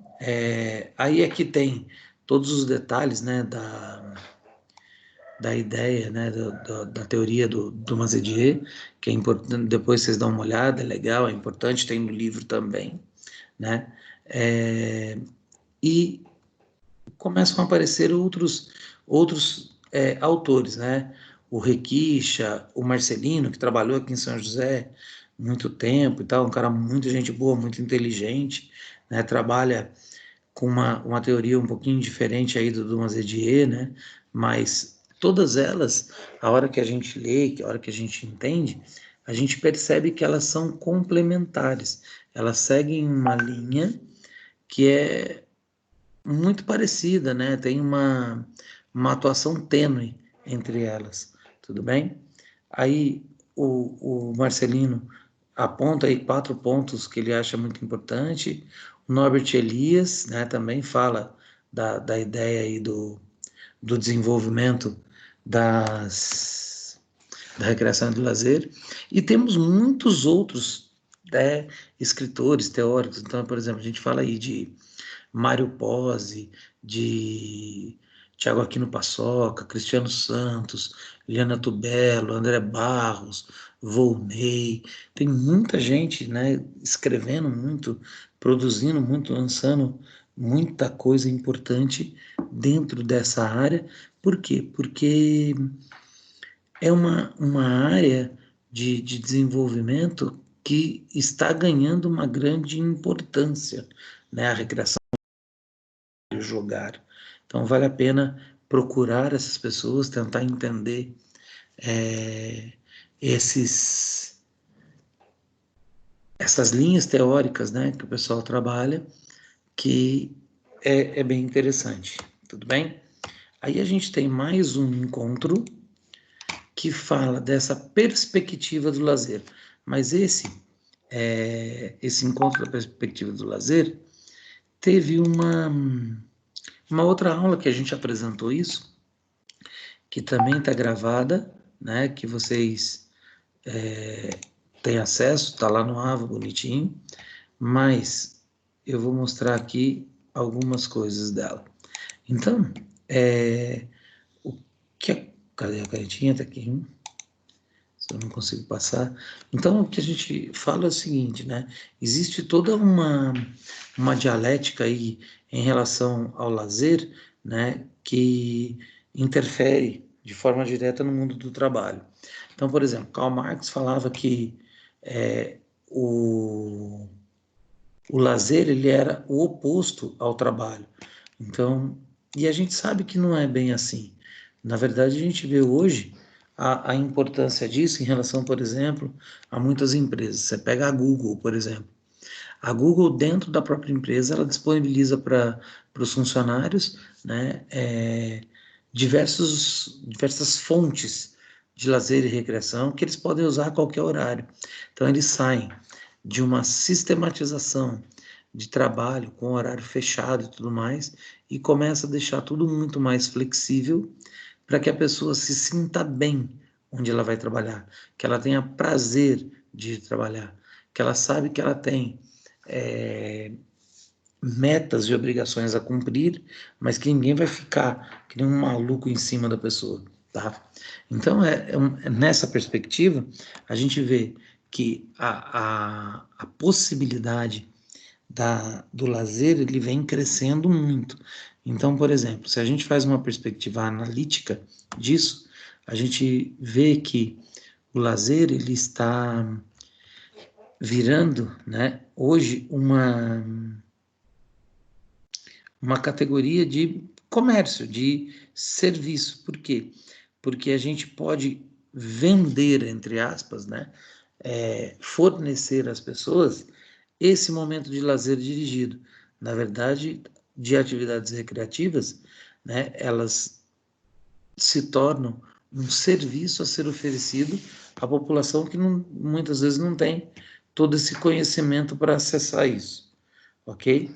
[SPEAKER 1] aí aqui tem todos os detalhes, né, da ideia, né, da teoria do Mazedier, que é importante, depois vocês dão uma olhada, é legal, é importante, tem no livro também, né, e começam a aparecer outros autores, né? O Requicha, o Marcelino, que trabalhou aqui em São José muito tempo e tal, um cara muito gente boa, muito inteligente, né? Trabalha com uma teoria um pouquinho diferente aí do Mazedier, né? Mas todas elas, a hora que a gente lê, a hora que a gente entende, a gente percebe que elas são complementares. Elas seguem uma linha que é muito parecida, né? Tem uma atuação tênue entre elas, tudo bem? Aí o Marcelino aponta aí 4 pontos que ele acha muito importante. O Norbert Elias, né, também fala da ideia aí do desenvolvimento da recreação e do lazer. E temos muitos outros, né, escritores, teóricos. Então, por exemplo, a gente fala aí de Mário Pozzi, de Tiago Aquino Paçoca, Cristiano Santos, Liana Tubello, André Barros, Volney. Tem muita gente, né, escrevendo muito, produzindo muito, lançando muita coisa importante dentro dessa área. Por quê? Porque é uma área de desenvolvimento que está ganhando uma grande importância, né? A recreação, jogar. Então, vale a pena procurar essas pessoas, tentar entender esses, essas linhas teóricas, né, que o pessoal trabalha, que é bem interessante. Tudo bem? Aí a gente tem mais um encontro que fala dessa perspectiva do lazer. Mas esse encontro da perspectiva do lazer teve uma outra aula que a gente apresentou isso, que também está gravada, né? Que vocês têm acesso, está lá no Ava, bonitinho. Mas eu vou mostrar aqui algumas coisas dela. Então, o cadê a canetinha? Está aqui. Se eu não consigo passar. Então, o que a gente fala é o seguinte, né? Existe toda uma dialética aí em relação ao lazer, né? Que interfere de forma direta no mundo do trabalho. Então, por exemplo, Karl Marx falava que o lazer ele era o oposto ao trabalho. Então, e a gente sabe que não é bem assim. Na verdade, a gente vê hoje a importância disso em relação, por exemplo, a muitas empresas. Você pega a Google, por exemplo. A Google, dentro da própria empresa, ela disponibiliza para os funcionários, né, diversas fontes de lazer e recreação que eles podem usar a qualquer horário. Então, eles saem de uma sistematização de trabalho com horário fechado e tudo mais, e começa a deixar tudo muito mais flexível para que a pessoa se sinta bem onde ela vai trabalhar, que ela tenha prazer de trabalhar, que ela sabe que ela tem metas e obrigações a cumprir, mas que ninguém vai ficar que nem um maluco em cima da pessoa, tá? Então, nessa perspectiva, a gente vê que a possibilidade do lazer, ele vem crescendo muito. Então, por exemplo, se a gente faz uma perspectiva analítica disso, a gente vê que o lazer, ele está virando, né, hoje uma categoria de comércio, de serviço. Por quê? Porque a gente pode vender, entre aspas, né, fornecer às pessoas esse momento de lazer dirigido. Na verdade, de atividades recreativas, né, elas se tornam um serviço a ser oferecido à população que muitas vezes não tem todo esse conhecimento para acessar isso, ok?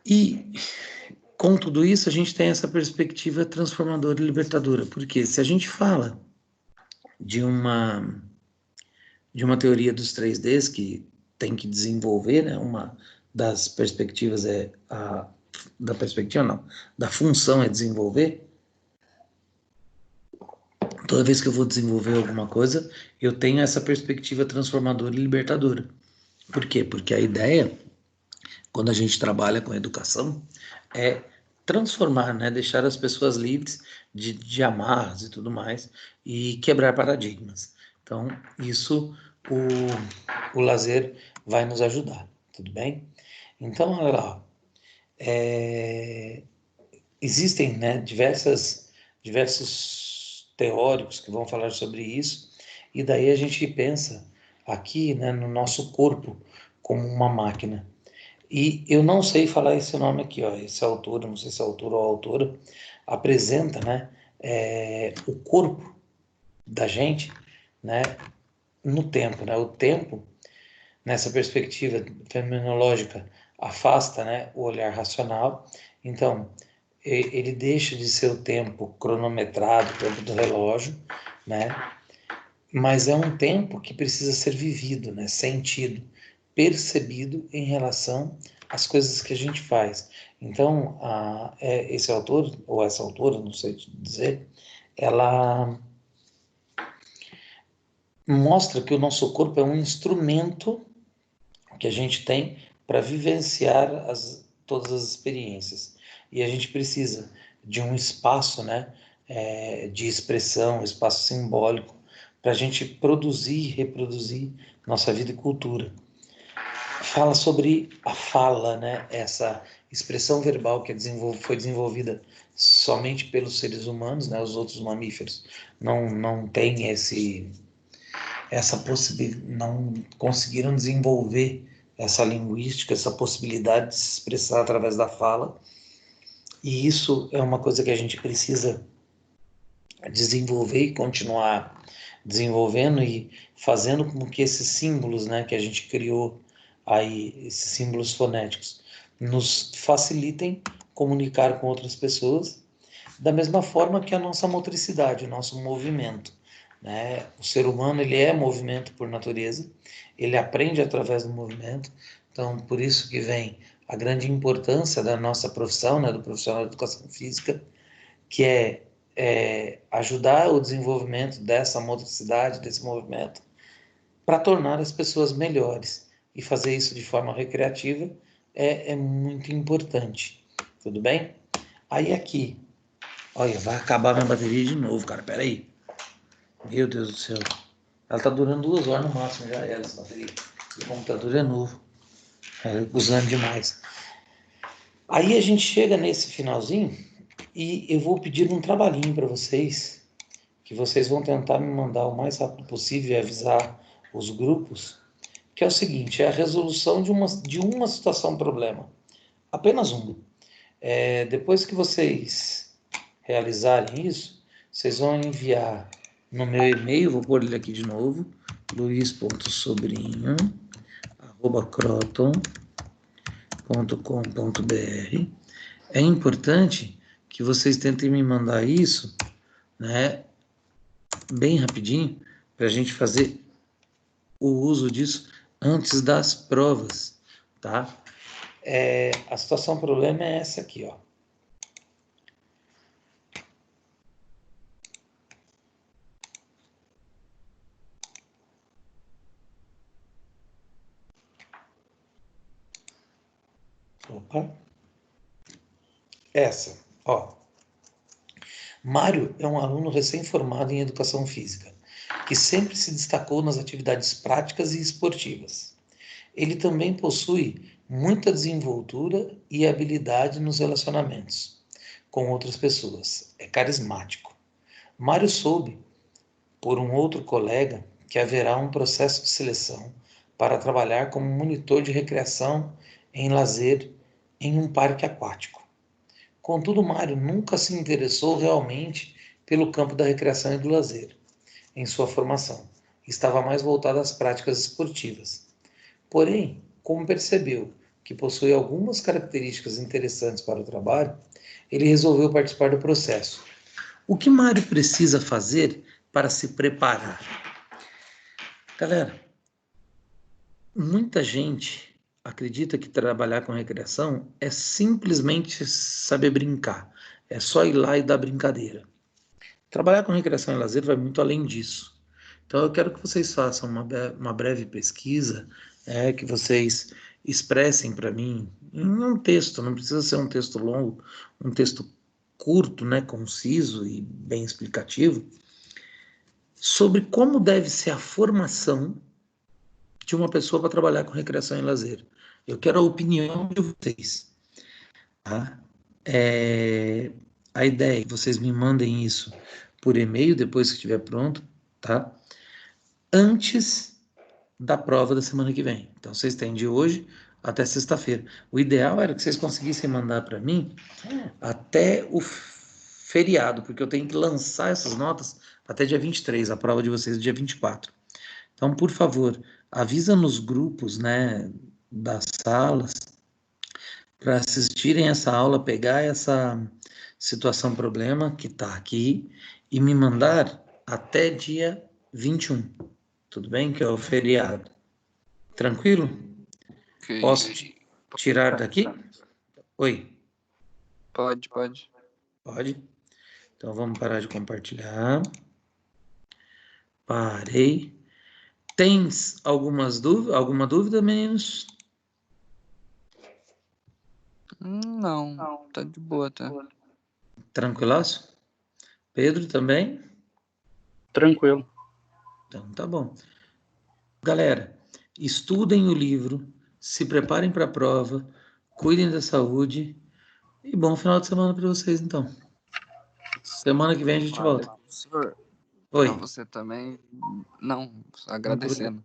[SPEAKER 1] E com tudo isso, a gente tem essa perspectiva transformadora e libertadora, porque se a gente fala de uma teoria dos 3Ds que tem que desenvolver, né, uma das perspectivas da perspectiva não, da função é desenvolver. Toda vez que eu vou desenvolver alguma coisa, eu tenho essa perspectiva transformadora e libertadora. Por quê? Porque a ideia, quando a gente trabalha com educação, é transformar, né? Deixar as pessoas livres de amarras e tudo mais, e quebrar paradigmas. Então, isso o lazer vai nos ajudar, tudo bem? Então, olha lá, existem, né, diversos teóricos que vão falar sobre isso, e daí a gente pensa aqui, né, no nosso corpo como uma máquina. E eu não sei falar esse nome aqui, ó, esse autor, não sei se é autor ou autora, apresenta, né, o corpo da gente, né, no tempo, né, o tempo, nessa perspectiva fenomenológica, afasta, né, o olhar racional, então, ele deixa de ser o tempo cronometrado, o tempo do relógio, né, mas é um tempo que precisa ser vivido, né, sentido, percebido em relação às coisas que a gente faz. Então, esse autor, ou essa autora, não sei dizer, ela mostra que o nosso corpo é um instrumento que a gente tem para vivenciar todas as experiências. E a gente precisa de um espaço, né, de expressão, um espaço simbólico, para a gente produzir e reproduzir nossa vida e cultura. Fala sobre a fala, né, essa expressão verbal que foi desenvolvida somente pelos seres humanos, né, os outros mamíferos não têm essa possibilidade, não conseguiram desenvolver essa linguística, essa possibilidade de se expressar através da fala, e isso é uma coisa que a gente precisa desenvolver e continuar desenvolvendo e fazendo com que esses símbolos, né, que a gente criou aí, esses símbolos fonéticos, nos facilitem comunicar com outras pessoas, da mesma forma que a nossa motricidade, o nosso movimento, né? O ser humano, ele é movimento por natureza, ele aprende através do movimento, então por isso que vem a grande importância da nossa profissão, né, do profissional de educação física, que é ajudar o desenvolvimento dessa motricidade, desse movimento, para tornar as pessoas melhores, e fazer isso de forma recreativa é muito importante, tudo bem? Aí aqui, olha, vai acabar minha bateria de novo, cara, peraí. Meu Deus do céu. Ela tá durando 2 horas no máximo, já era essa bateria. O computador é novo. Usando demais. Aí a gente chega nesse finalzinho e eu vou pedir um trabalhinho para vocês, que vocês vão tentar me mandar o mais rápido possível e avisar os grupos, que é o seguinte, é a resolução de uma situação problema. Apenas uma. Depois que vocês realizarem isso, vocês vão enviar no meu e-mail, vou pôr ele aqui de novo, luis.sobrinho@croton.com.br. É importante que vocês tentem me mandar isso, né, bem rapidinho, para a gente fazer o uso disso antes das provas, tá? A situação problema é essa aqui, ó. Opa. Essa, ó. Mário é um aluno recém-formado em educação física, que sempre se destacou nas atividades práticas e esportivas. Ele também possui muita desenvoltura e habilidade nos relacionamentos com outras pessoas. É carismático. Mário soube, por um outro colega, que haverá um processo de seleção para trabalhar como monitor de recreação em lazer em um parque aquático. Contudo, Mário nunca se interessou realmente pelo campo da recreação e do lazer em sua formação. Estava mais voltado às práticas esportivas. Porém, como percebeu que possui algumas características interessantes para o trabalho, ele resolveu participar do processo. O que Mário precisa fazer para se preparar? Galera, muita gente acredita que trabalhar com recreação é simplesmente saber brincar. É só ir lá e dar brincadeira. Trabalhar com recreação e lazer vai muito além disso. Então eu quero que vocês façam uma breve pesquisa, que vocês expressem para mim em um texto, não precisa ser um texto longo, um texto curto, né, conciso e bem explicativo, sobre como deve ser a formação de uma pessoa para trabalhar com recreação e lazer. Eu quero a opinião de vocês. Tá? A ideia é que vocês me mandem isso por e-mail depois que estiver pronto, tá? Antes da prova da semana que vem. Então vocês têm de hoje até sexta-feira. O ideal era que vocês conseguissem mandar para mim até o feriado, porque eu tenho que lançar essas notas até dia 23, a prova de vocês é dia 24. Então, por favor, avisa nos grupos, né, das salas, para assistirem essa aula, pegar essa situação problema que está aqui e me mandar até dia 21. Tudo bem? Que é o feriado. Tranquilo?
[SPEAKER 3] Ok.
[SPEAKER 1] Posso tirar daqui? Oi?
[SPEAKER 3] Pode.
[SPEAKER 1] Pode? Então vamos parar de compartilhar. Parei. Tens alguma dúvida, meninos?
[SPEAKER 3] Não, tá de boa, tá?
[SPEAKER 1] Tranquilaço? Pedro também?
[SPEAKER 2] Tranquilo.
[SPEAKER 1] Então tá bom. Galera, estudem o livro, se preparem para a prova, cuidem da saúde e bom final de semana para vocês, então. Semana que vem a gente volta.
[SPEAKER 3] Professor,
[SPEAKER 1] Oi.
[SPEAKER 3] pra você também. Não, só
[SPEAKER 1] Muito
[SPEAKER 3] agradecendo.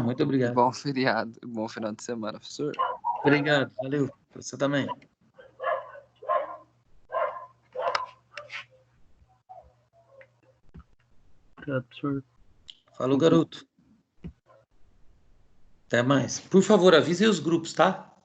[SPEAKER 1] muito obrigado.
[SPEAKER 3] Bom feriado, bom final de semana, professor.
[SPEAKER 1] Obrigado, valeu. Você também.
[SPEAKER 2] Obrigado, professor.
[SPEAKER 1] Falou, garoto. Até mais. Por favor, avisem os grupos, tá?